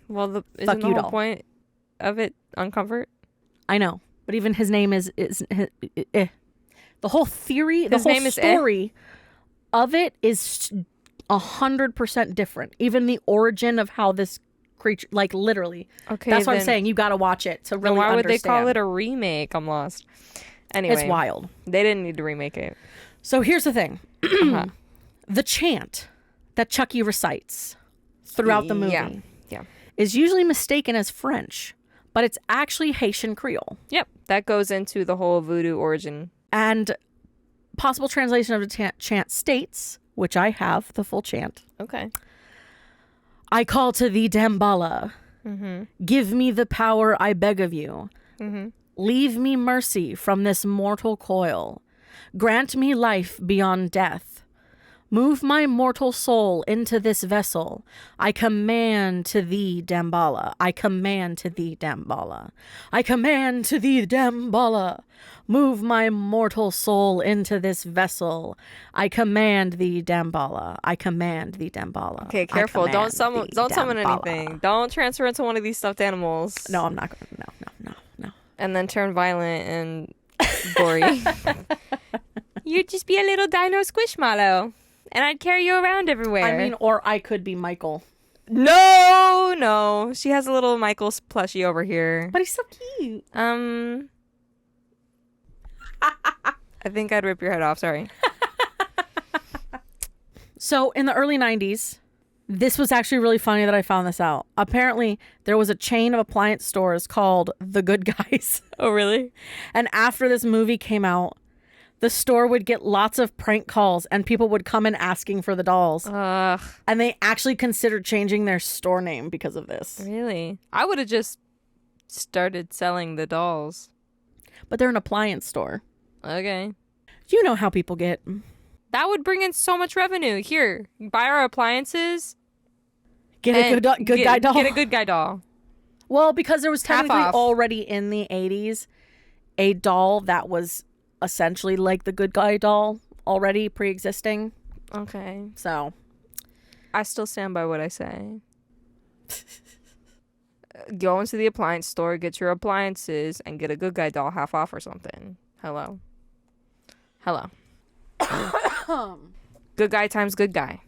S1: Well, isn't
S2: Fuck
S1: the
S2: you,
S1: whole
S2: doll.
S1: point of it uncomfort?
S2: I know. But even his name is the whole theory, the
S1: His
S2: whole
S1: name is
S2: story of it is 100% different. Even the origin of how this creature, like literally.
S1: Okay,
S2: That's what I'm
S1: then-
S2: saying. You got to watch it to
S1: Then
S2: really
S1: why would they call
S2: understand.
S1: it a remake? I'm lost. Anyway,
S2: It's wild.
S1: They didn't need to remake it.
S2: So here's the thing.
S1: Uh-huh.
S2: The chant that Chucky recites throughout the movie
S1: Yeah.
S2: is usually mistaken as French, but it's actually Haitian Creole.
S1: Yep, that goes into the whole voodoo origin.
S2: And possible translation of the chant states, which I have the full chant.
S1: Okay.
S2: I call to thee, Damballa.
S1: Mm-hmm.
S2: Give me the power, I beg of you.
S1: Mm-hmm.
S2: Leave me mercy from this mortal coil. Grant me life beyond death. Move my mortal soul into this vessel. I command to thee, Damballa. I command to thee, Damballa. I command to thee, Damballa. Move my mortal soul into this vessel. I command thee, Damballa. I command thee, Damballa.
S1: Okay,
S2: I
S1: careful. Don't
S2: command
S1: summon.
S2: thee,
S1: Don't summon
S2: Damballa.
S1: anything. Don't transfer into one of these stuffed animals.
S2: No, I'm not going to. No.
S1: And then turn violent and gory. You'd just be a little dino squishmallow, and I'd carry you around everywhere.
S2: I mean, or I could be Michael.
S1: no. She has a little Michael's plushie over here.
S2: But he's so cute.
S1: I think I'd rip your head off. Sorry.
S2: So in the early 90s, this was actually really funny that I found this out. Apparently, there was a chain of appliance stores called The Good Guys.
S1: Oh, really?
S2: And after this movie came out, the store would get lots of prank calls and people would come in asking for the dolls.
S1: Ugh,
S2: And they actually considered changing their store name because of this.
S1: really? I would have just started selling the dolls.
S2: But they're an appliance store.
S1: Okay.
S2: You know how people get.
S1: That would bring in so much revenue. Here, buy our appliances.
S2: Get a good guy doll.
S1: Get a good guy doll.
S2: Well, because there was
S1: Half
S2: technically
S1: off.
S2: already in the 80s a doll that was essentially like the good guy doll already pre-existing.
S1: Okay.
S2: So
S1: I still stand by what I say. Go into the appliance store, get your appliances, and get a good guy doll half off or something. Hello. Good guy times good guy.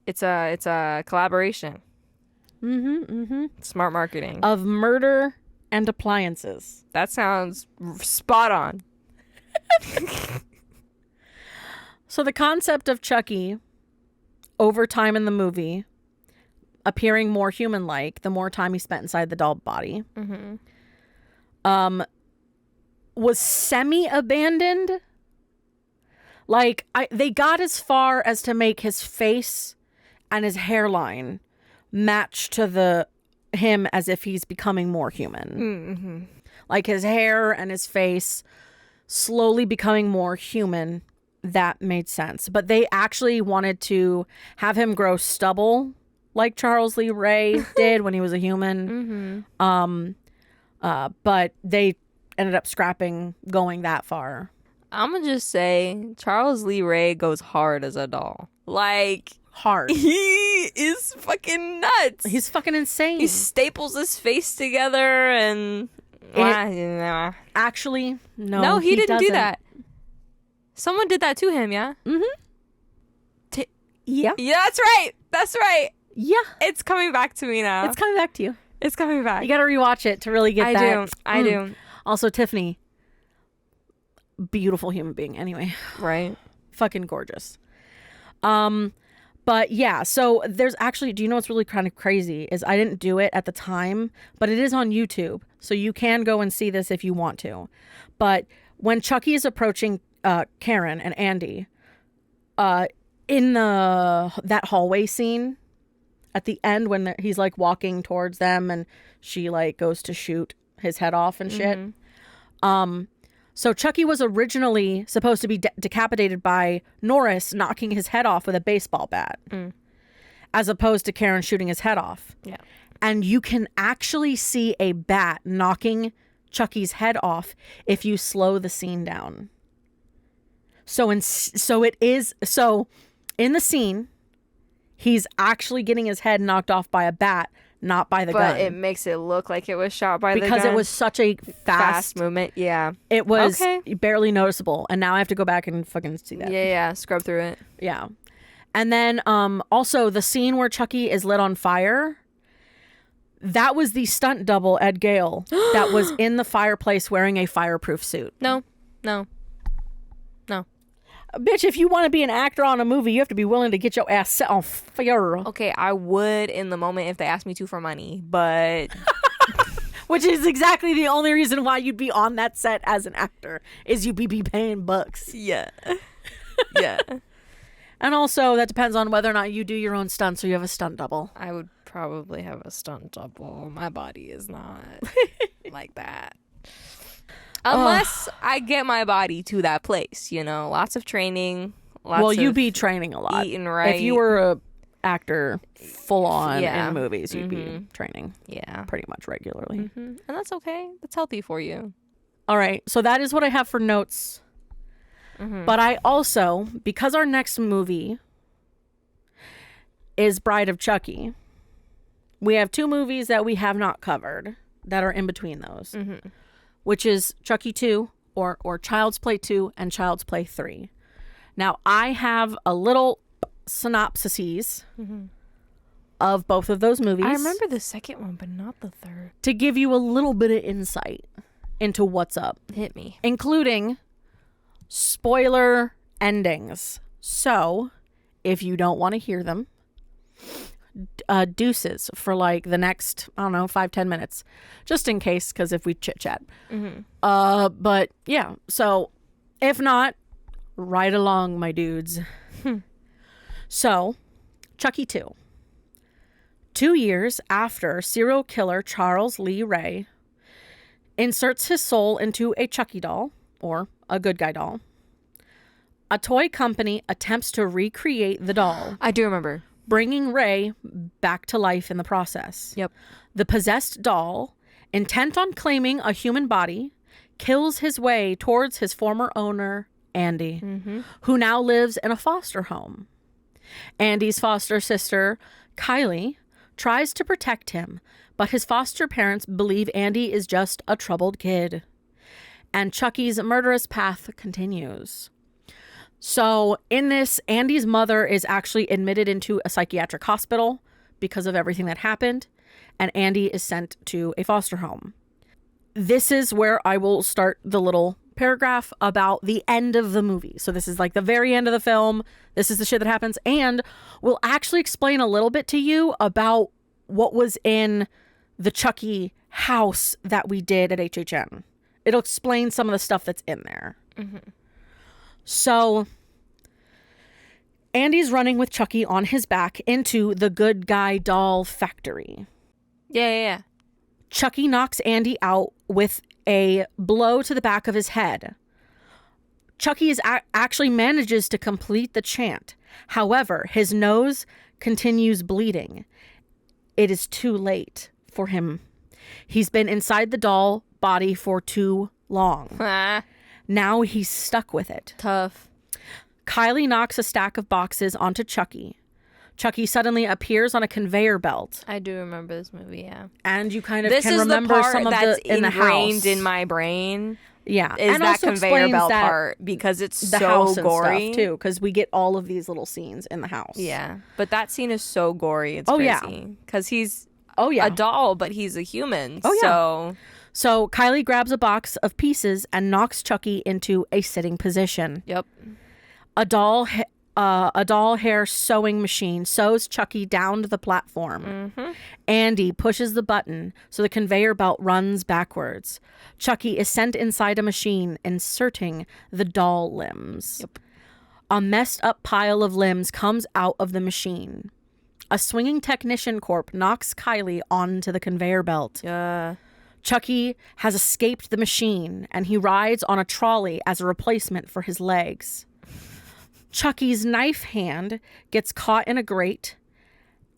S1: It's a collaboration. Smart marketing.
S2: of murder and appliances.
S1: That sounds spot on.
S2: So the concept of Chucky over time in the movie appearing more human-like the more time he spent inside the doll body was semi-abandoned. Like, they got as far as to make his face and his hairline match to him as if he's becoming more human. Like his hair and his face slowly becoming more human. That made sense. But they actually wanted to have him grow stubble like Charles Lee Ray did when he was a human. But they ended up scrapping going that far.
S1: I'm gonna just say Charles Lee Ray goes hard as a doll. Like,
S2: Hard.
S1: he is fucking nuts.
S2: He's fucking insane.
S1: He staples his face together and
S2: Actually,
S1: no, he didn't do
S2: doesn't.
S1: that. Someone did that to him, yeah?
S2: Yeah.
S1: Yeah, that's right. That's right.
S2: Yeah.
S1: It's coming back to me now.
S2: It's coming back to you.
S1: It's coming back.
S2: You got to rewatch it to really get that.
S1: I do.
S2: Also, Tiffany, beautiful human being. Anyway,
S1: Right.
S2: fucking gorgeous. But yeah, so there's actually, do you know what's really kind of crazy is I didn't do it at the time, but it is on YouTube. So you can go and see this if you want to. But when Chucky is approaching Karen and Andy in that hallway scene at the end when he's like walking towards them and she like goes to shoot his head off and shit. So Chucky was originally supposed to be decapitated by Norris knocking his head off with a baseball bat, as opposed to Karen shooting his head off.
S1: Yeah.
S2: And you can actually see a bat knocking Chucky's head off if you slow the scene down. So in the scene, he's actually getting his head knocked off by a bat, not by the gun.
S1: But it makes it look like it was shot by the gun.
S2: Because it was such a fast
S1: movement. Yeah.
S2: It was
S1: Okay.
S2: barely noticeable. And now I have to go back and fucking see that.
S1: Yeah. Scrub through it.
S2: Yeah. And then also the scene where Chucky is lit on fire, that was the stunt double, Ed Gale, that was in the fireplace wearing a fireproof suit.
S1: No.
S2: Bitch, if you want to be an actor on a movie, you have to be willing to get your ass set on fire.
S1: Okay, I would in the moment if they asked me to for money, but
S2: Which is exactly the only reason why you'd be on that set as an actor, is you'd be paying bucks.
S1: yeah.
S2: And also, that depends on whether or not you do your own stunts or you have a stunt double.
S1: I would probably have a stunt double. My body is not like that. Unless I get my body to that place, lots of training.
S2: Well,
S1: Lots
S2: you'd
S1: of
S2: be training a lot.
S1: eating right.
S2: If you were a actor full on
S1: Yeah.
S2: in movies, you'd be training
S1: Yeah.
S2: pretty much regularly.
S1: And that's okay. That's healthy for you.
S2: All right. So that is what I have for notes. But I also, because our next movie is Bride of Chucky, we have two movies that we have not covered that are in between those, which is Chucky 2 or Child's Play 2 and Child's Play 3. Now, I have a little synopsises of both of those movies
S1: I remember the second one, but not the third.
S2: to give you a little bit of insight into what's up,
S1: Hit me.
S2: including spoiler endings. So, if you don't want to hear them, deuces for like the next, I don't know, 5-10 minutes, just in case, because if we chit chat. But yeah, so if not, right along, my dudes. So, Chucky 2. 2 years after serial killer Charles Lee Ray inserts his soul into a Chucky doll, or a good guy doll, a toy company attempts to recreate the doll,
S1: I do remember.
S2: bringing Ray back to life in the process.
S1: Yep.
S2: The possessed doll, intent on claiming a human body, kills his way towards his former owner, Andy, who now lives in a foster home. Andy's foster sister, Kylie, tries to protect him, but his foster parents believe Andy is just a troubled kid. And Chucky's murderous path continues. So in this, Andy's mother is actually admitted into a psychiatric hospital because of everything that happened, and Andy is sent to a foster home. This is where I will start the little paragraph about the end of the movie. So this is like the very end of the film. This is the shit that happens, and we'll actually explain a little bit to you about what was in the Chucky house that we did at HHN. It'll explain some of the stuff that's in there. So Andy's running with Chucky on his back into the good guy doll factory.
S1: Yeah.
S2: Chucky knocks Andy out with a blow to the back of his head. Chucky actually manages to complete the chant. However, his nose continues bleeding. It is too late for him. He's been inside the doll body for too long. Now he's stuck with it.
S1: Tough.
S2: Kylie knocks a stack of boxes onto Chucky. Chucky suddenly appears on a conveyor belt.
S1: I do remember this movie, yeah.
S2: And you kind of
S1: This
S2: can
S1: is
S2: remember
S1: the part
S2: some of
S1: that's
S2: the in the house.
S1: ingrained in my brain.
S2: Yeah.
S1: Is
S2: and
S1: that
S2: also
S1: conveyor
S2: explains
S1: belt
S2: that
S1: part because it's
S2: the
S1: so
S2: house and
S1: gory
S2: stuff too, because we get all of these little scenes in the house.
S1: Yeah, but that scene is so gory. It's
S2: yeah.
S1: crazy because he's
S2: a
S1: doll, but he's a human.
S2: Oh, yeah.
S1: So
S2: So Kylie grabs a box of pieces and knocks Chucky into a sitting position.
S1: yep.
S2: A doll hair sewing machine sews Chucky down to the platform. Andy pushes the button so the conveyor belt runs backwards. Chucky is sent inside a machine, inserting the doll limbs.
S1: Yep.
S2: A messed up pile of limbs comes out of the machine. A swinging technician corp knocks Kylie onto the conveyor belt.
S1: Yeah.
S2: Chucky has escaped the machine, and he rides on a trolley as a replacement for his legs. Chucky's knife hand gets caught in a grate.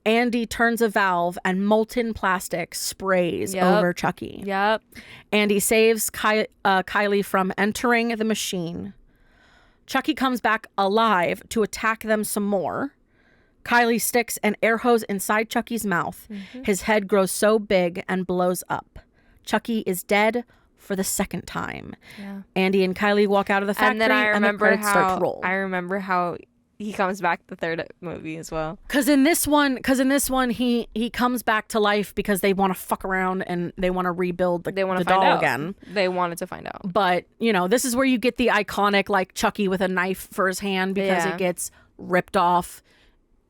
S2: Andy turns a valve, and molten plastic sprays over Chucky.
S1: Yep.
S2: Andy saves Kylie from entering the machine. Chucky comes back alive to attack them some more. Kylie sticks an air hose inside Chucky's mouth. His head grows so big and blows up. Chucky is dead for the second time.
S1: Yeah.
S2: Andy and Kylie walk out of the factory,
S1: And then I remember
S2: the credits start to roll.
S1: I remember how he comes back the third movie as well.
S2: Because in this one, he comes back to life because they want to fuck around and they want to rebuild the doll again.
S1: They wanted to find out.
S2: But, this is where you get the iconic, like, Chucky with a knife for his hand because it gets ripped off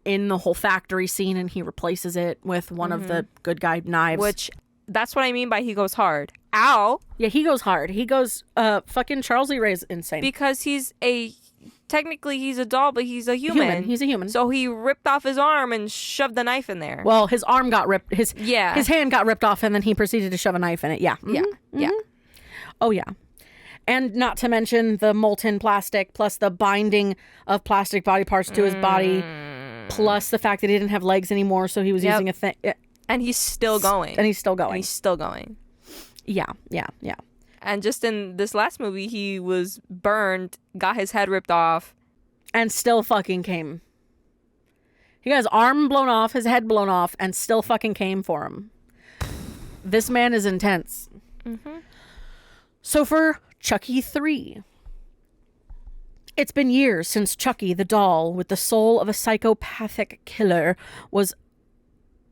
S2: in the whole factory scene, and he replaces it with one of the good guy knives.
S1: Which, that's what I mean by he goes hard. Ow!
S2: Yeah, he goes hard. He goes, fucking Charles Lee Ray's insane.
S1: Because technically he's a doll, but he's a human.
S2: He's a human.
S1: So he ripped off his arm and shoved the knife in there.
S2: Well, his arm got ripped. His
S1: Yeah.
S2: hand got ripped off, and then he proceeded to shove a knife in it. Yeah.
S1: Yeah.
S2: Oh, yeah. And not to mention the molten plastic, plus the binding of plastic body parts to his body, plus the fact that he didn't have legs anymore, so he was using a thing.
S1: And he's still going.
S2: And he's still going. Yeah.
S1: And just in this last movie, he was burned, got his head ripped off.
S2: And still fucking came. He got his arm blown off, his head blown off, and still fucking came for him. This man is intense. So for Chucky 3. It's been years since Chucky the doll with the soul of a psychopathic killer was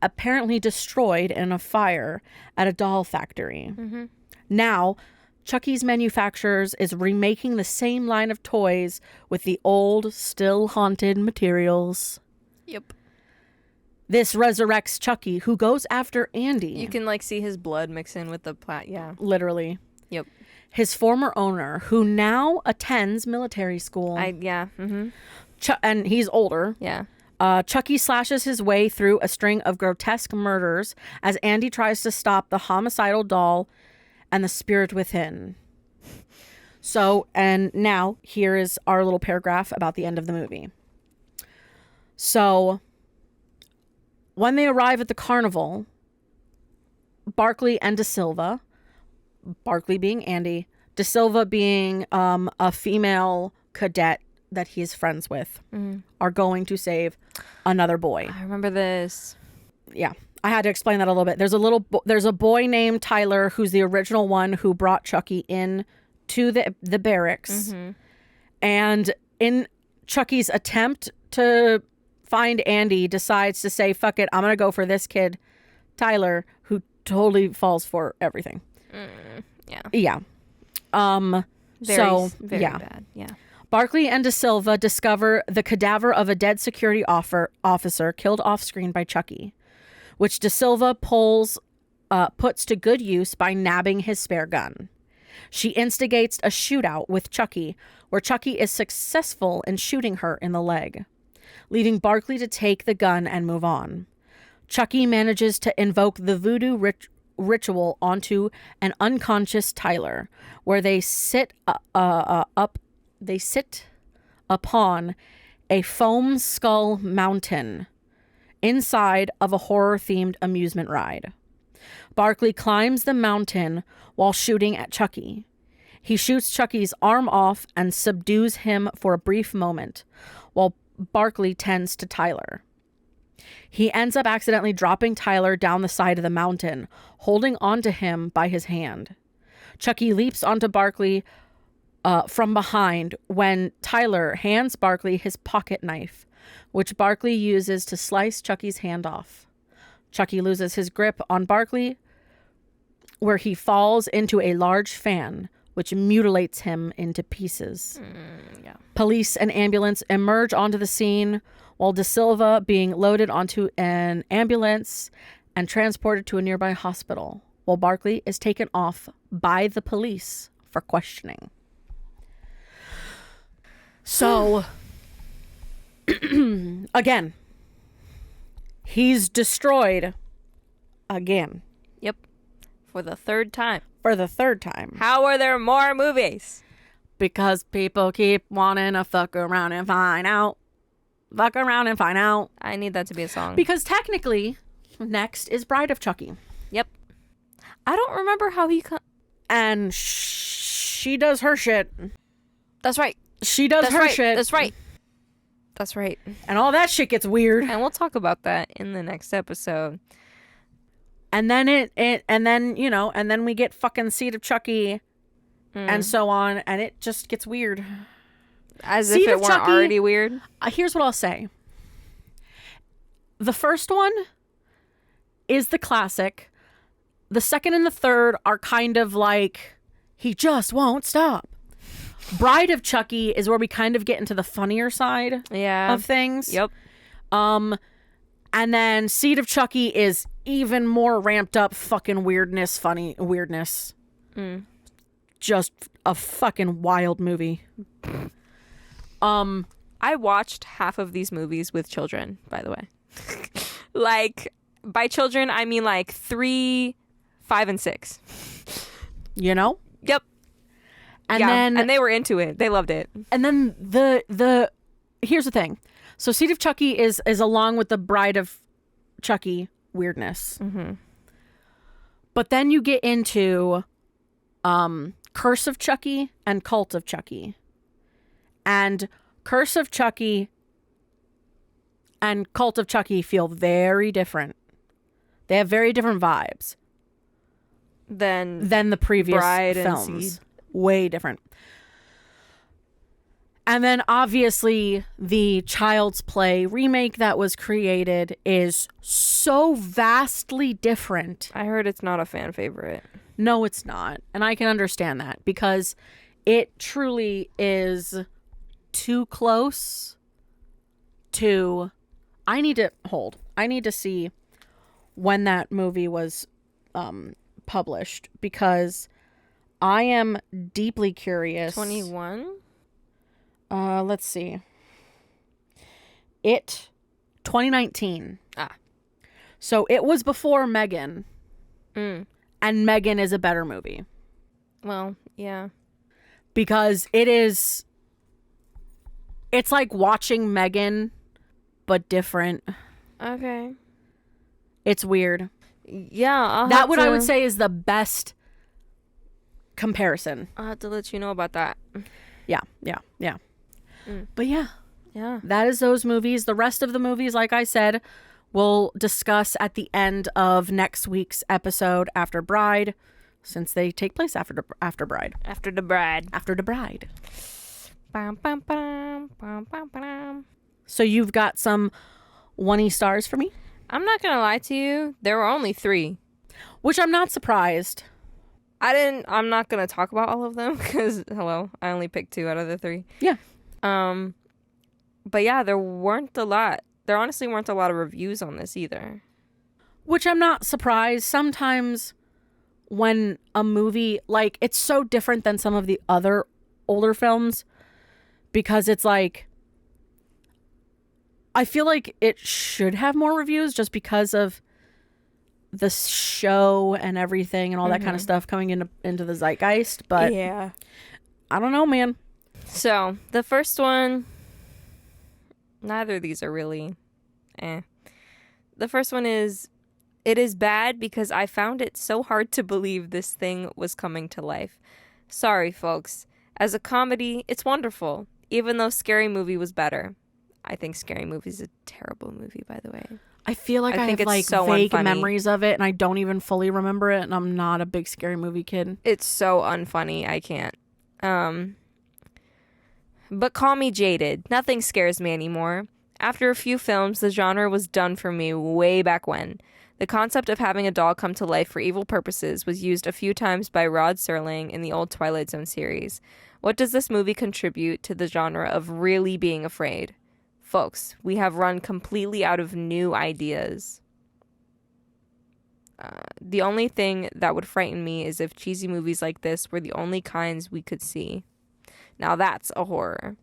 S2: apparently destroyed in a fire at a doll factory. Now, Chucky's Manufacturers is remaking the same line of toys with the old, still haunted materials.
S1: Yep.
S2: this resurrects Chucky, who goes after Andy.
S1: You can like see his blood mix in with the yeah.
S2: Literally.
S1: Yep.
S2: His former owner, who now attends military school.
S1: Yeah. Mm-hmm.
S2: And he's older.
S1: Yeah.
S2: Chucky slashes his way through a string of grotesque murders as Andy tries to stop the homicidal doll and the spirit within. So, and now here is our little paragraph about the end of the movie. So, when they arrive at the carnival, Barkley and De Silva, Barkley being Andy, De Silva being a female cadet that he is friends with, are going to save another boy.
S1: I remember this.
S2: Yeah, I had to explain that a little bit. There's a boy named Tyler who's the original one who brought Chucky in to the barracks, and in Chucky's attempt to find Andy, decides to say, "Fuck it, I'm gonna go for this kid, Tyler," who totally falls for everything. Yeah.
S1: Very bad. Yeah.
S2: Barkley and De Silva discover the cadaver of a dead security officer killed off screen by Chucky, which De Silva puts to good use by nabbing his spare gun. She instigates a shootout with Chucky, where Chucky is successful in shooting her in the leg, leaving Barkley to take the gun and move on. Chucky manages to invoke the voodoo ritual onto an unconscious Tyler, where they sit upon a foam skull mountain inside of a horror-themed amusement ride. Barkley climbs the mountain while shooting at Chucky. He shoots Chucky's arm off and subdues him for a brief moment, while Barkley tends to Tyler. He ends up accidentally dropping Tyler down the side of the mountain, holding onto him by his hand. Chucky leaps onto Barkley from behind when Tyler hands Barkley his pocket knife, which Barkley uses to slice Chucky's hand off. Chucky loses his grip on Barkley, where he falls into a large fan, which mutilates him into pieces. Police and ambulance emerge onto the scene, while De Silva being loaded onto an ambulance and transported to a nearby hospital, while Barkley is taken off by the police for questioning. So, again, he's destroyed again.
S1: Yep. For the third time.
S2: How
S1: are there more movies?
S2: Because people keep wanting to fuck around and find out.
S1: I need that to be a song.
S2: Because technically, next is Bride of Chucky.
S1: Yep. I don't remember how he...
S2: And she does her shit.
S1: That's right.
S2: She does her shit.
S1: That's right. That's right.
S2: And all that shit gets weird.
S1: And we'll talk about that in the next episode.
S2: And then and then we get fucking Seed of Chucky and so on, and it just gets weird.
S1: As if it weren't Chucky, already weird.
S2: Here's what I'll say. The first one is the classic. The second and the third are kind of like, he just won't stop. Bride of Chucky is where we kind of get into the funnier side of things.
S1: Yep.
S2: And then Seed of Chucky is even more ramped up fucking weirdness. Just a fucking wild movie.
S1: I watched half of these movies with children, by the way. Like, by children, I mean like 3, 5, and 6.
S2: You know?
S1: Yep. And they were into it. They loved it.
S2: And then the here's the thing. So Seed of Chucky is along with the Bride of Chucky weirdness. But then you get into Curse of Chucky and Cult of Chucky. And Curse of Chucky and Cult of Chucky feel very different. They have very different vibes than the previous
S1: Bride
S2: films.
S1: And Seed.
S2: Way different. And then obviously the Child's Play remake that was created is so vastly different.
S1: I heard it's not a fan favorite.
S2: No, it's not. And I can understand that because it truly is too close to I need to see when that movie was published, because I am deeply curious.
S1: 21?
S2: Let's see. It 2019. So it was before Megan. And Megan is a better movie.
S1: Well, yeah.
S2: Because it's like watching Megan, but different.
S1: Okay.
S2: It's weird.
S1: Yeah,
S2: I would say is the best comparison.
S1: I'll have to let you know about that.
S2: Yeah. But yeah,
S1: Yeah.
S2: that is those movies. The rest of the movies, like I said, we'll discuss at the end of next week's episode after Bride, since they take place after Bride.
S1: After the bride.
S2: After the Bride.
S1: Bum, bum, bum, bum, bum, bum.
S2: So you've got some 1 stars for me?
S1: I'm not gonna lie to you. There were only 3.
S2: Which I'm not surprised.
S1: I'm not gonna talk about all of them because I only picked 2 out of the 3.
S2: Yeah.
S1: But yeah, there honestly weren't a lot of reviews on this either.
S2: Which I'm not surprised. Sometimes when a movie, like, it's so different than some of the other older films, because it's like, I feel like it should have more reviews just because of the show and everything and all that kind of stuff coming into the zeitgeist. But
S1: yeah,
S2: I don't know, man.
S1: So the first one, neither of these are really The first one is, it is bad because I found it so hard to believe this thing was coming to life. Sorry, folks. As a comedy, it's wonderful, even though Scary Movie was better. I think Scary Movie is a terrible movie, by the way.
S2: I feel like I
S1: think
S2: have
S1: it's
S2: like
S1: so
S2: vague
S1: unfunny.
S2: memories of it, and I don't even fully remember it, and I'm not a big Scary Movie kid.
S1: It's so unfunny, I can't. But call me jaded. Nothing scares me anymore. After a few films, the genre was done for me way back when. The concept of having a doll come to life for evil purposes was used a few times by Rod Serling in the old Twilight Zone series. What does this movie contribute to the genre of really being afraid? Folks, we have run completely out of new ideas. The only thing that would frighten me is if cheesy movies like this were the only kinds we could see. Now that's a horror.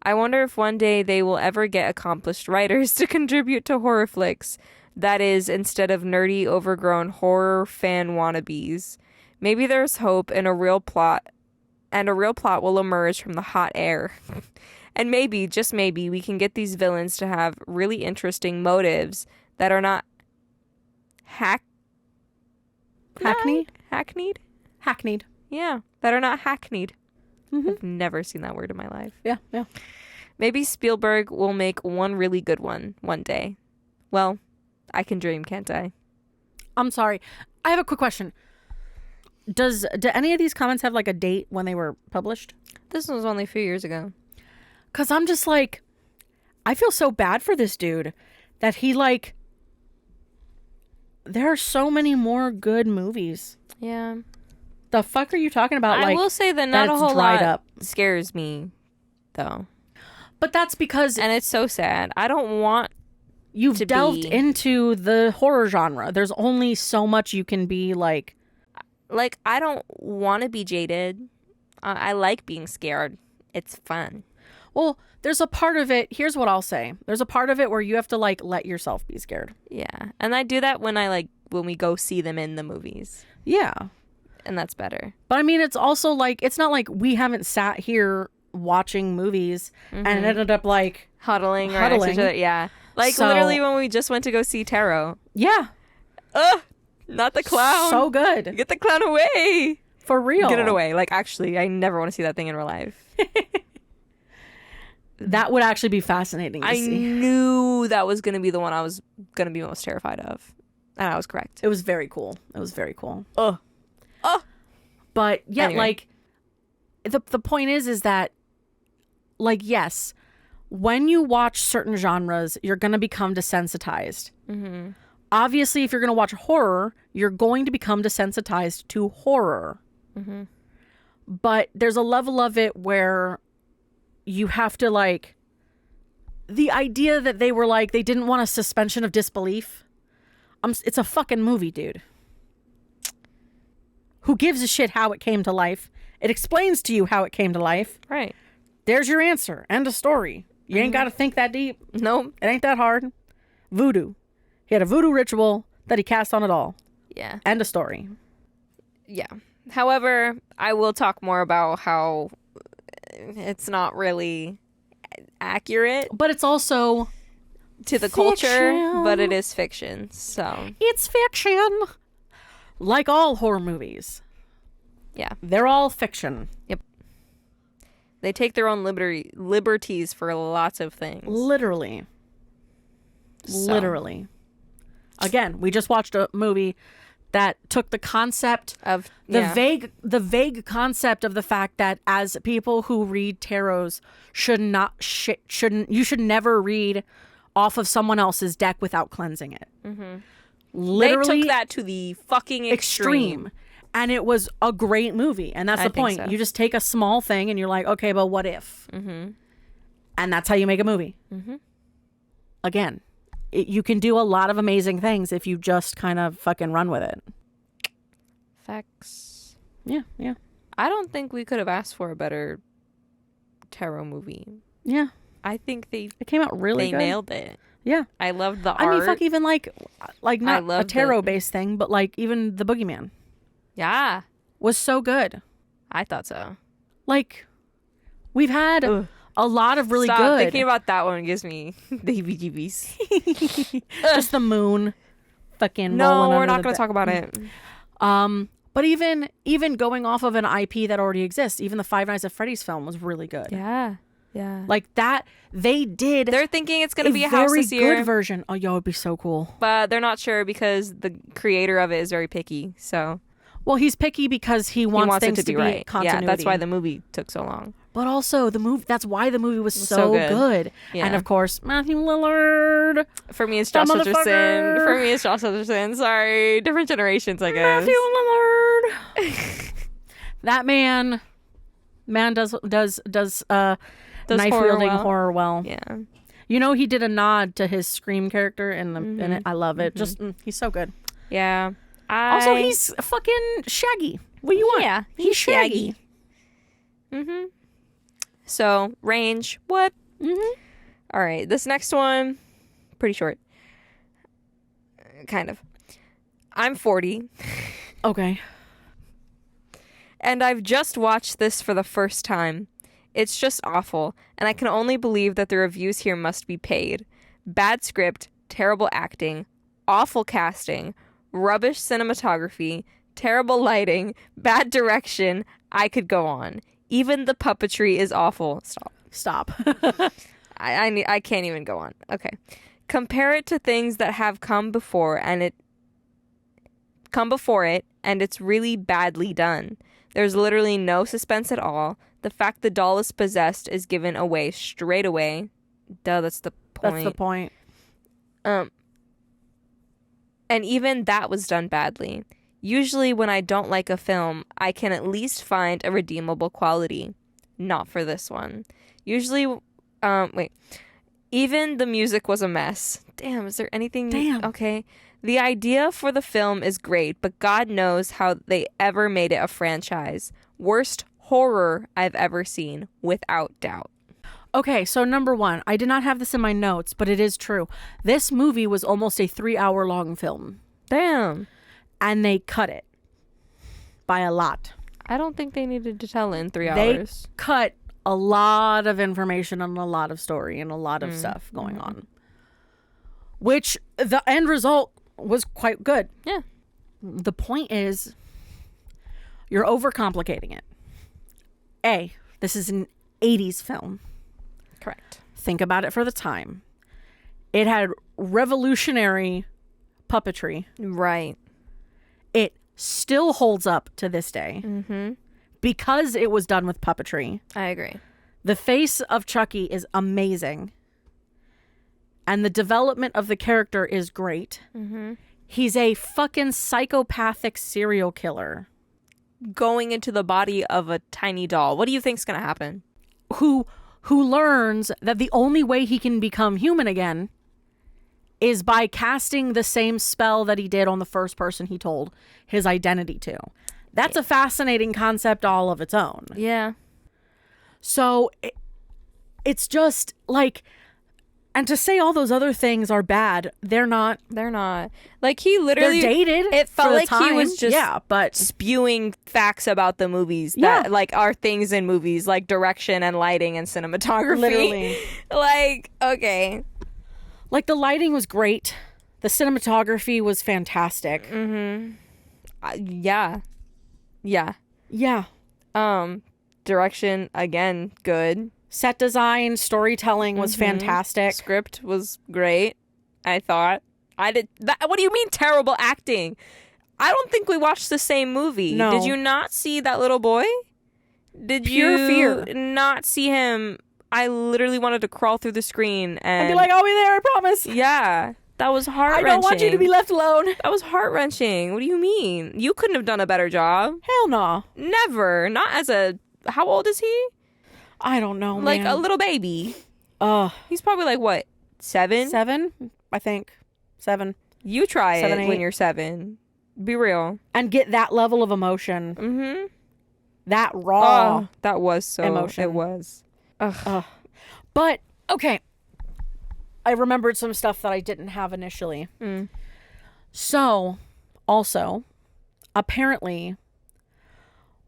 S1: I wonder if one day they will ever get accomplished writers to contribute to horror flicks. That is, instead of nerdy, overgrown horror fan wannabes. Maybe there's hope in a real plot, and a real plot will emerge from the hot air. And maybe, just maybe, we can get these villains to have really interesting motives that are not
S2: Hackneyed?
S1: Hackneyed? Yeah, that are not hackneyed. I've never seen that word in my life.
S2: Yeah.
S1: Maybe Spielberg will make one really good one day. Well, I can dream, can't I?
S2: I'm sorry. I have a quick question. Do any of these comments have like a date when they were published?
S1: This was only a few years ago.
S2: Because I'm just like, I feel so bad for this dude that he like, there are so many more good movies.
S1: Yeah.
S2: The fuck are you talking about?
S1: I
S2: like,
S1: will say that not a
S2: it's
S1: whole
S2: dried
S1: lot
S2: up.
S1: scares me, though.
S2: But that's because
S1: And it's so sad. I don't want...
S2: you've
S1: to
S2: delved
S1: be-
S2: into the horror genre. There's only so much you can be like.
S1: Like, I don't want to be jaded. I like being scared. It's fun.
S2: Well, there's a part of it. Here's what I'll say. There's a part of it where you have to like let yourself be scared.
S1: Yeah. And I do that when we go see them in the movies.
S2: Yeah.
S1: And that's better.
S2: But I mean, it's also like, it's not like we haven't sat here watching movies and ended up like
S1: Huddling right next to each other. Yeah. Like,
S2: So-
S1: literally when we just went to go see Taro.
S2: yeah,
S1: Ugh! Not the clown.
S2: so good.
S1: Get the clown away.
S2: For real.
S1: Get it away. Like, actually, I never want to see that thing in real life.
S2: That would actually be fascinating to
S1: I
S2: see.
S1: knew that was going to be the one I was going to be most terrified of. And I was correct.
S2: It was very cool. It was very cool.
S1: Ugh.
S2: But yeah,
S1: Anyway.
S2: like the point is that like, yes, when you watch certain genres, you're going to become desensitized.
S1: Mm-hmm.
S2: Obviously, if you're going to watch horror, you're going to become desensitized to horror.
S1: Mm-hmm.
S2: But there's a level of it where you have to like the idea that they were like, they didn't want a suspension of disbelief. It's a fucking movie, dude. Who gives a shit how it came to life? It explains to you how it came to life.
S1: Right.
S2: There's your answer. End of story. You ain't got to think that deep.
S1: Nope.
S2: It ain't that hard. Voodoo. He had a voodoo ritual that he cast on it all.
S1: Yeah.
S2: End of story.
S1: Yeah. However, I will talk more about how it's not really accurate
S2: But it's also...
S1: to the culture,
S2: fiction.
S1: but it is fiction. So,
S2: It's fiction. Like all horror movies.
S1: yeah.
S2: They're all fiction.
S1: They take their own liberties for lots of things.
S2: Literally.
S1: So.
S2: Literally. Again, we just watched a movie that took the concept
S1: Of
S2: the vague concept of the fact that as people who read tarots you should never read off of someone else's deck without cleansing it.
S1: They
S2: Literally
S1: took that to the fucking extreme.
S2: And it was a great movie. And that's
S1: I
S2: the
S1: think
S2: point.
S1: so.
S2: You just take a small thing and you're like, okay, but what if? Mm-hmm. And that's how you make a movie. Mm-hmm. Again, you can do a lot of amazing things if you just kind of fucking run with it.
S1: Facts.
S2: Yeah, yeah,
S1: I don't think we could have asked for a better tarot movie.
S2: yeah.
S1: I think they
S2: It came out really good.
S1: nailed it.
S2: Yeah.
S1: I loved the
S2: I
S1: art.
S2: mean, fuck, even like not a
S1: loved
S2: tarot-based thing, but like even The Boogeyman
S1: Yeah,
S2: was so good.
S1: I thought so.
S2: Like, we've had
S1: Ugh.
S2: a lot of really
S1: Stop
S2: good.
S1: thinking about that one gives me the heebie-jeebies.
S2: Just the moon, fucking.
S1: No,
S2: rolling
S1: we're
S2: under
S1: not
S2: the
S1: going to talk about it.
S2: But even going off of an IP that already exists, even the Five Nights at Freddy's film was really good.
S1: Yeah, yeah.
S2: Like that, they did.
S1: They're thinking it's going to be a house
S2: very
S1: this year,
S2: good version. Oh, yo, it'd be so cool.
S1: but they're not sure because the creator of it is very picky. So
S2: Well, he's picky because he
S1: he
S2: wants
S1: wants it
S2: things
S1: to be
S2: be
S1: right.
S2: continuity.
S1: Yeah, that's why the movie took so long.
S2: But also the movie. That's why the movie was so
S1: so
S2: good.
S1: good. Yeah.
S2: And of course, Matthew Lillard.
S1: For me, it's Josh
S2: That
S1: Hutcherson.
S2: motherfucker.
S1: For me, it's Josh Hutcherson. Sorry, different generations, I guess.
S2: Matthew Lillard. That man does knife wielding
S1: well.
S2: horror well.
S1: Yeah.
S2: You know, he did a nod to his Scream character in it. I love it. Just he's so good.
S1: Yeah.
S2: Also, he's fucking Shaggy. What do you want?
S1: Yeah,
S2: he's Shaggy.
S1: So, range. What? All right. This next one, pretty short. Kind of. I'm 40,
S2: Okay.
S1: and I've just watched this for the first time. It's just awful, and I can only believe that the reviews here must be paid. Bad script, terrible acting, awful casting, rubbish cinematography, terrible lighting, bad direction. I could go on. Even the puppetry is awful. Stop. I can't even go on. Okay. Compare it to things that have come before it and it's really badly done. There's literally no suspense at all. The fact the doll is possessed is given away straight away. Duh, that's the point.
S2: That's the point.
S1: And even that was done badly. Usually when I don't like a film, I can at least find a redeemable quality. Not for this one. Usually, even the music was a mess. Damn, is there anything?
S2: Damn.
S1: Okay. The idea for the film is great, but God knows how they ever made it a franchise. Worst horror I've ever seen, without doubt.
S2: Okay, so number one, I did not have this in my notes, but it is true. This movie was almost a 3-hour long film,
S1: Damn.
S2: and they cut it by a lot.
S1: I don't think they needed to tell it in 3
S2: They
S1: hours.
S2: cut a lot of information and a lot of story and a lot of stuff going on, which the end result was quite good.
S1: Yeah.
S2: The point is, you're overcomplicating it. This is an 80s film.
S1: Correct.
S2: Think about it for the time. It had revolutionary puppetry.
S1: Right.
S2: It still holds up to this day because it was done with puppetry.
S1: I agree.
S2: The face of Chucky is amazing. And the development of the character is great. He's a fucking psychopathic serial killer
S1: Going into the body of a tiny doll. What do you think's gonna happen?
S2: who who learns that the only way he can become human again is by casting the same spell that he did on the first person he told his identity to. That's a fascinating concept all of its own.
S1: Yeah.
S2: So it's just like, and to say all those other things are bad, they're not.
S1: They're not. Like, he literally...
S2: They're dated.
S1: It felt
S2: for the
S1: like he
S2: time.
S1: was just
S2: but
S1: spewing facts about the movies that, like, are things in movies, like direction and lighting and cinematography.
S2: literally,
S1: Like, okay.
S2: like the lighting was great. The cinematography was fantastic.
S1: Yeah. Yeah.
S2: Yeah.
S1: Direction, again, good.
S2: Set design, storytelling was fantastic.
S1: Script was great, I thought. What do you mean terrible acting? I don't think we watched the same movie.
S2: No.
S1: Did you not see that little boy? Did
S2: Pure
S1: you
S2: fear.
S1: not see him? I literally wanted to crawl through the screen and
S2: I'd be like, I'll be there, I promise.
S1: yeah, that was
S2: I
S1: heart-wrenching.
S2: don't want you to be left alone.
S1: That was heart-wrenching. What do you mean? You couldn't have done a better job.
S2: Hell no.
S1: Never. Not as a... How old is he?
S2: I don't know,
S1: Like
S2: man.
S1: a little baby.
S2: Uh,
S1: He's probably like, what, 7?
S2: 7, I think. 7.
S1: You try
S2: 7,
S1: it when
S2: 8.
S1: you're 7. Be real.
S2: And get that level of emotion.
S1: Mm-hmm.
S2: That raw.
S1: Oh, that was so...
S2: emotion.
S1: It was. Ugh.
S2: But, okay. I remembered some stuff that I didn't have initially. So, also, apparently,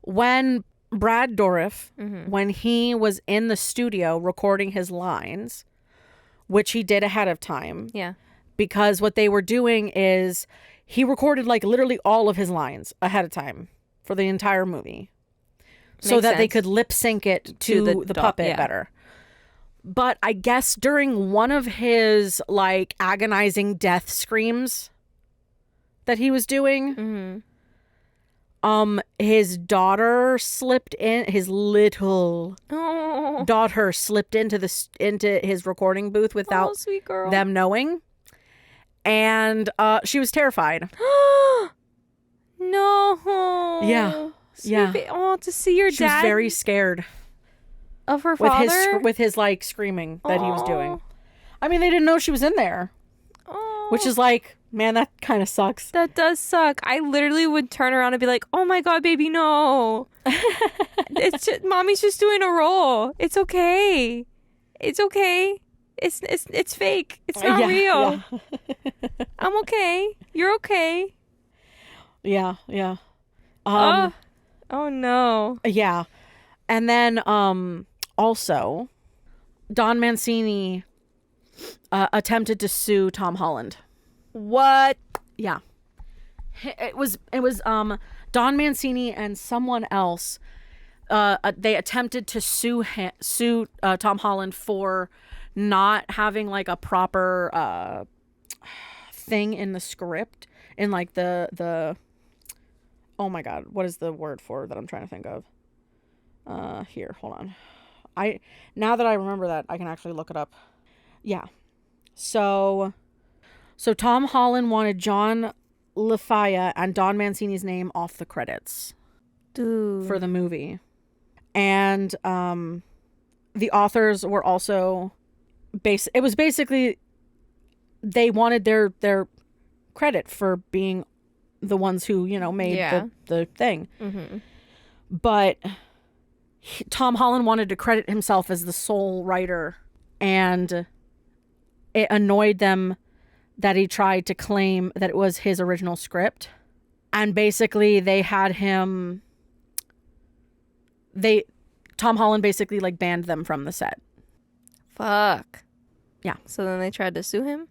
S2: when Brad Dourif, when he was in the studio recording his lines, which he did ahead of time,
S1: Yeah.
S2: because what they were doing is he recorded like literally all of his lines ahead of time for the entire movie so
S1: Makes
S2: that they
S1: sense.
S2: could lip sync it to the
S1: dog,
S2: puppet
S1: yeah.
S2: better. But I guess during one of his like agonizing death screams that he was doing, his daughter slipped in, his little
S1: Oh,
S2: daughter slipped into his recording booth without
S1: sweet girl.
S2: them knowing, and she was terrified.
S1: No.
S2: Yeah.
S1: Sweet
S2: Yeah.
S1: Oh, to see your
S2: She was
S1: dad
S2: very scared
S1: of her
S2: with
S1: father.
S2: with his like screaming that he was doing.
S1: Aw.
S2: I mean, they didn't know she was in there,
S1: Oh.
S2: which is like, man, that kind of sucks.
S1: That does suck. I literally would turn around and be like, "Oh my god, baby, no! It's just, mommy's just doing a roll. It's okay. It's okay. It's fake. It's not real. I'm okay. You're okay."
S2: Yeah, yeah.
S1: Oh no.
S2: Yeah. And then also Don Mancini attempted to sue Tom Holland.
S1: What?
S2: Yeah. It was Don Mancini and someone else. They attempted to sue Tom Holland for not having like a proper thing in the script, in like the oh my god, what is the word for that I'm trying to think of? Here, hold on. Now that I remember that, I can actually look it up. Yeah. So Tom Holland wanted John LaFaya and Don Mancini's name off the credits
S1: Dude.
S2: for the movie. And the authors were also it was basically they wanted their credit for being the ones who, made the thing.
S1: Mm-hmm.
S2: But Tom Holland wanted to credit himself as the sole writer, and it annoyed them that he tried to claim that it was his original script. And basically they had him Tom Holland basically like banned them from the set.
S1: Fuck.
S2: Yeah.
S1: So then they tried to sue him?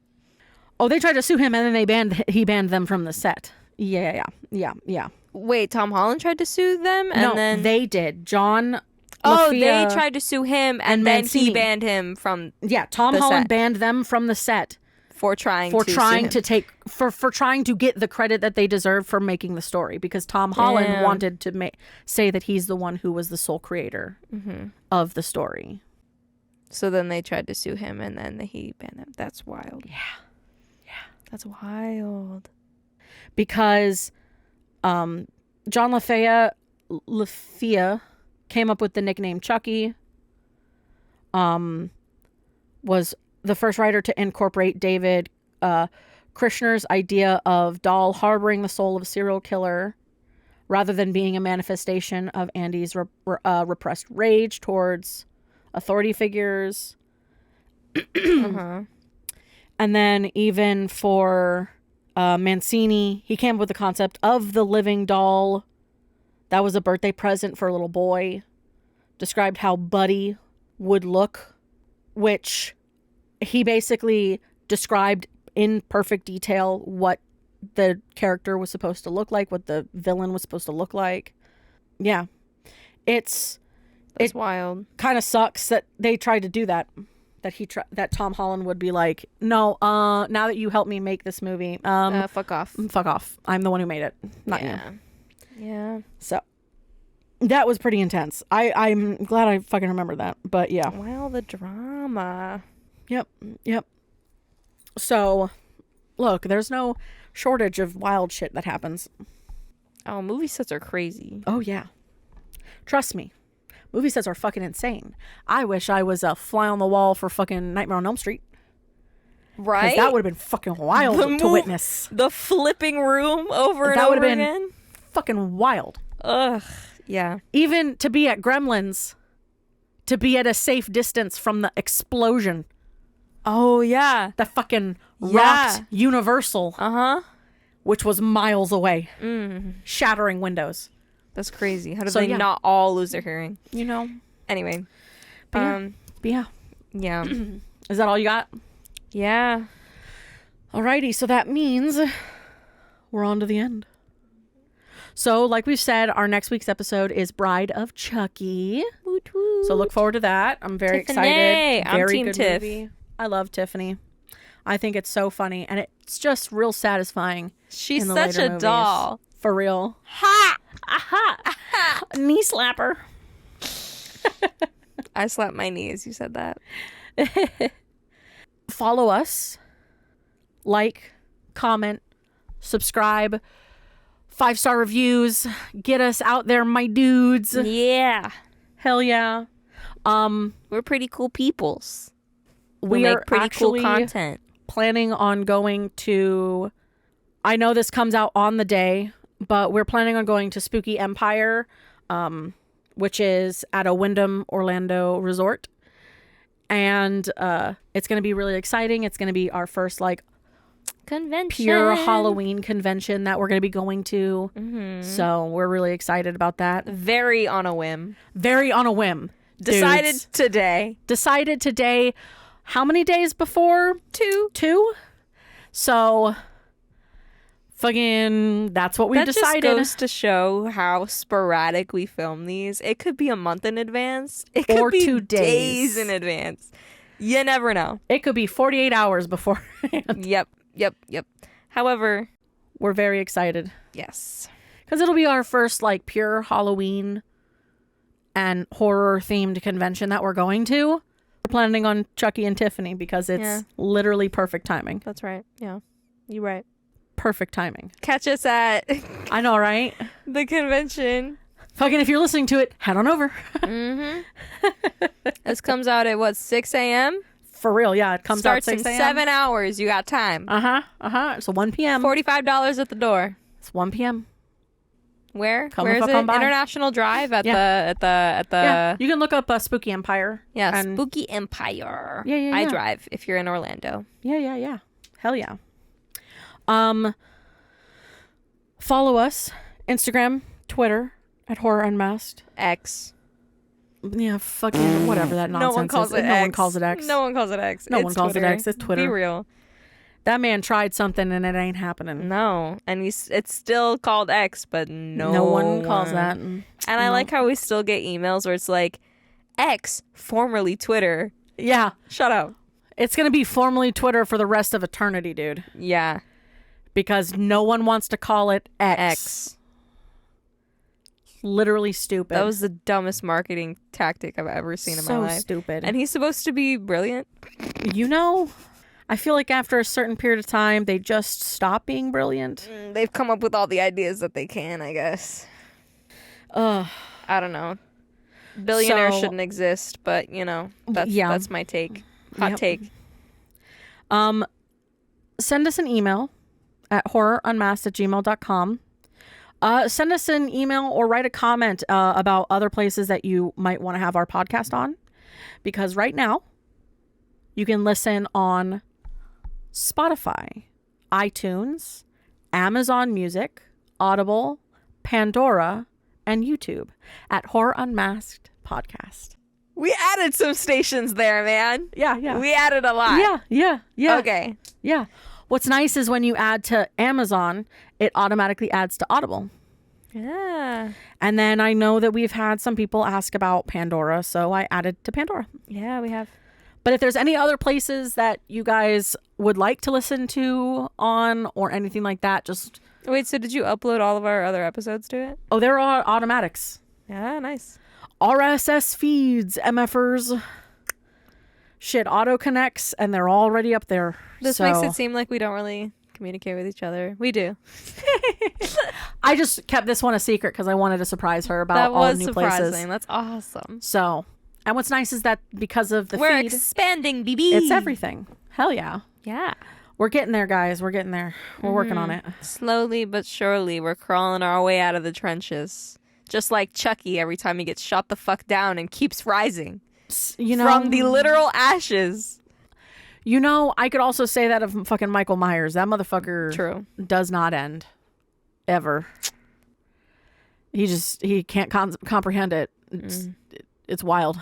S2: Oh, they tried to sue him, and then he banned them from the set. Yeah.
S1: Wait, Tom Holland tried to sue them? And
S2: No,
S1: then
S2: they did. John
S1: Oh,
S2: LaFia,
S1: they tried to sue him, and
S2: and
S1: then
S2: Mancini.
S1: he banned him from
S2: Yeah, Tom
S1: the
S2: Holland
S1: set.
S2: banned them from the set
S1: for trying
S2: for
S1: to
S2: trying
S1: sue
S2: to
S1: him.
S2: take for trying to get the credit that they deserve for making the story, because Tom Holland
S1: Damn.
S2: wanted to say that he's the one who was the sole creator of the story.
S1: So then they tried to sue him, and then he banned them. That's wild.
S2: Yeah.
S1: That's wild.
S2: Because John LaFia came up with the nickname Chucky. was the first writer to incorporate David Krishner's idea of Doll harboring the soul of a serial killer rather than being a manifestation of Andy's repressed rage towards authority figures.
S1: Uh-huh.
S2: And then even for Mancini, he came up with the concept of the living doll that was a birthday present for a little boy. Described how Buddy would look, which he basically described in perfect detail what the character was supposed to look like, what the villain was supposed to look like. Yeah.
S1: That's wild.
S2: Kind of sucks that they tried to do that. That Tom Holland would be like, no, now that you helped me make this movie,
S1: Fuck off.
S2: fuck off. I'm the one who made it, not you.
S1: Yeah.
S2: So that was pretty intense. I'm glad I fucking remember that. But yeah.
S1: Wow, the drama.
S2: Yep. So, look, there's no shortage of wild shit that happens.
S1: Oh, movie sets are crazy.
S2: Oh, yeah. Trust me. Movie sets are fucking insane. I wish I was a fly on the wall for fucking Nightmare on Elm Street.
S1: Right?
S2: That would have been fucking wild to witness.
S1: The flipping room over and
S2: That
S1: over
S2: would have been
S1: again.
S2: fucking wild.
S1: Ugh. Yeah.
S2: Even to be at Gremlins, to be at a safe distance from the explosion.
S1: Oh, yeah.
S2: The fucking
S1: Yeah.
S2: rocked Universal,
S1: Uh-huh.
S2: which was miles away, shattering windows.
S1: That's crazy. How do
S2: So,
S1: they
S2: yeah.
S1: not all lose their hearing?
S2: You know?
S1: Anyway.
S2: But yeah.
S1: Yeah.
S2: Is that all you got?
S1: Yeah.
S2: Alrighty, so that means we're on to the end. So, like we've said, our next week's episode is Bride of Chucky.
S1: Woot woot.
S2: So look forward to that. I'm very
S1: Tiffany.
S2: excited.
S1: I'm
S2: Very
S1: Team
S2: good
S1: Tiff.
S2: movie. I love Tiffany. I think it's so funny, and it's just real satisfying.
S1: She's
S2: in the
S1: such
S2: later
S1: a
S2: movies.
S1: doll.
S2: For real.
S1: Ha!
S2: Aha! Knee slapper.
S1: I slapped my knee as you said that.
S2: Follow us. Like, comment, subscribe, 5-star reviews. Get us out there, my dudes.
S1: Yeah.
S2: Hell yeah.
S1: We're pretty cool peoples.
S2: We
S1: make
S2: are
S1: pretty
S2: actually
S1: cool content.
S2: planning on going to, I know this comes out on the day, but we're planning on going to Spooky Empire, which is at a Wyndham Orlando resort. And it's going to be really exciting. It's going to be our first like
S1: Convention.
S2: pure Halloween convention that we're going to be going to.
S1: Mm-hmm.
S2: So we're really excited about that.
S1: Very on a whim.
S2: Very on a whim.
S1: Decided
S2: dudes.
S1: today.
S2: Decided today. How many days before?
S1: 2.
S2: 2? So fucking that's what we
S1: That
S2: decided.
S1: just goes to show how sporadic we film these. It could be a month in advance. It could
S2: Or
S1: be
S2: 2 days.
S1: in advance. You never know.
S2: It could be 48 hours beforehand.
S1: Yep. However,
S2: We're very excited
S1: yes.
S2: because it'll be our first like pure Halloween and horror themed convention that we're going to. We're planning on Chucky and Tiffany because it's
S1: Yeah.
S2: literally perfect timing.
S1: That's right. Yeah. You're right.
S2: Perfect timing.
S1: Catch us at
S2: I know, right?
S1: the convention.
S2: Fucking if you're listening to it, head on over.
S1: Mm-hmm. This comes out at what, 6 a.m.?
S2: For real, yeah. It comes
S1: Starts
S2: out
S1: in
S2: 6 a.m.
S1: 7 hours. You got time.
S2: So 1 p.m.
S1: $45 at the door.
S2: It's 1 p.m.
S1: Where?
S2: Come
S1: Where
S2: the
S1: is
S2: fuck
S1: it?
S2: on by.
S1: International Drive at
S2: Yeah.
S1: the
S2: Yeah, you can look up Spooky Empire. and-
S1: Spooky Empire.
S2: Yeah.
S1: I drive if you're in Orlando.
S2: Yeah. Hell yeah. Follow us Instagram, Twitter at Horror Unmasked.
S1: X.
S2: Yeah, fucking whatever that nonsense
S1: No one calls
S2: is.
S1: it
S2: No
S1: X.
S2: one calls it X.
S1: No one calls it X.
S2: No
S1: It's
S2: one calls it
S1: Twitter.
S2: X. It's Twitter.
S1: Be real.
S2: That man tried something and it ain't happening.
S1: No, and it's still called X, but
S2: No one calls that.
S1: And I like how we still get emails where it's like X, formerly Twitter.
S2: Yeah,
S1: Shut up.
S2: it's gonna be formally Twitter for the rest of eternity, dude.
S1: Yeah.
S2: Because no one wants to call it X.
S1: X.
S2: Literally stupid.
S1: That was the dumbest marketing tactic I've ever seen in my
S2: so
S1: life.
S2: stupid.
S1: And he's supposed to be brilliant.
S2: You know, I feel like after a certain period of time, they just stop being brilliant.
S1: They've come up with all the ideas that they can, I guess.
S2: Ugh.
S1: I don't know. Billionaire
S2: So-
S1: shouldn't exist, but that's my take. Hot
S2: Yep.
S1: take.
S2: Send us an email at horrorunmasked@gmail.com. Send us an email or write a comment about other places that you might want to have our podcast on. Because right now, you can listen on Spotify, iTunes, Amazon Music, Audible, Pandora, and YouTube at Horror Unmasked Podcast.
S1: We added some stations there, man.
S2: Yeah.
S1: We added a lot.
S2: Yeah.
S1: Okay.
S2: Yeah. What's nice is when you add to Amazon, it automatically adds to Audible.
S1: Yeah.
S2: And then I know that we've had some people ask about Pandora, so I added to Pandora.
S1: Yeah, we have.
S2: But if there's any other places that you guys would like to listen to on or anything like that, just...
S1: Wait, so did you upload all of our other episodes to it?
S2: Oh, there are automatics.
S1: Yeah, nice.
S2: RSS feeds, MFers. Shit, auto connects, and they're already up there.
S1: This
S2: So
S1: makes it seem like we don't really communicate with each other. We do.
S2: I just kept this one a secret because I wanted to surprise her about
S1: That
S2: all the
S1: was
S2: new
S1: surprising.
S2: places.
S1: That's awesome.
S2: So, and what's nice is that because of the
S1: We're
S2: feed,
S1: expanding, BB.
S2: it's everything. Hell yeah.
S1: Yeah.
S2: We're getting there, guys. We're getting there. We're working on it.
S1: Slowly but surely, we're crawling our way out of the trenches. Just like Chucky every time he gets shot the fuck down and keeps rising
S2: You know,
S1: from the literal ashes.
S2: You know, I could also say that of fucking Michael Myers. That motherfucker
S1: True.
S2: does not end. Ever. He can't comprehend it. It's wild.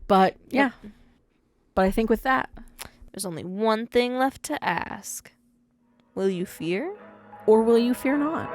S2: But yeah. But I think with that,
S1: There's only one thing left to ask. Will you fear?
S2: or will you fear not?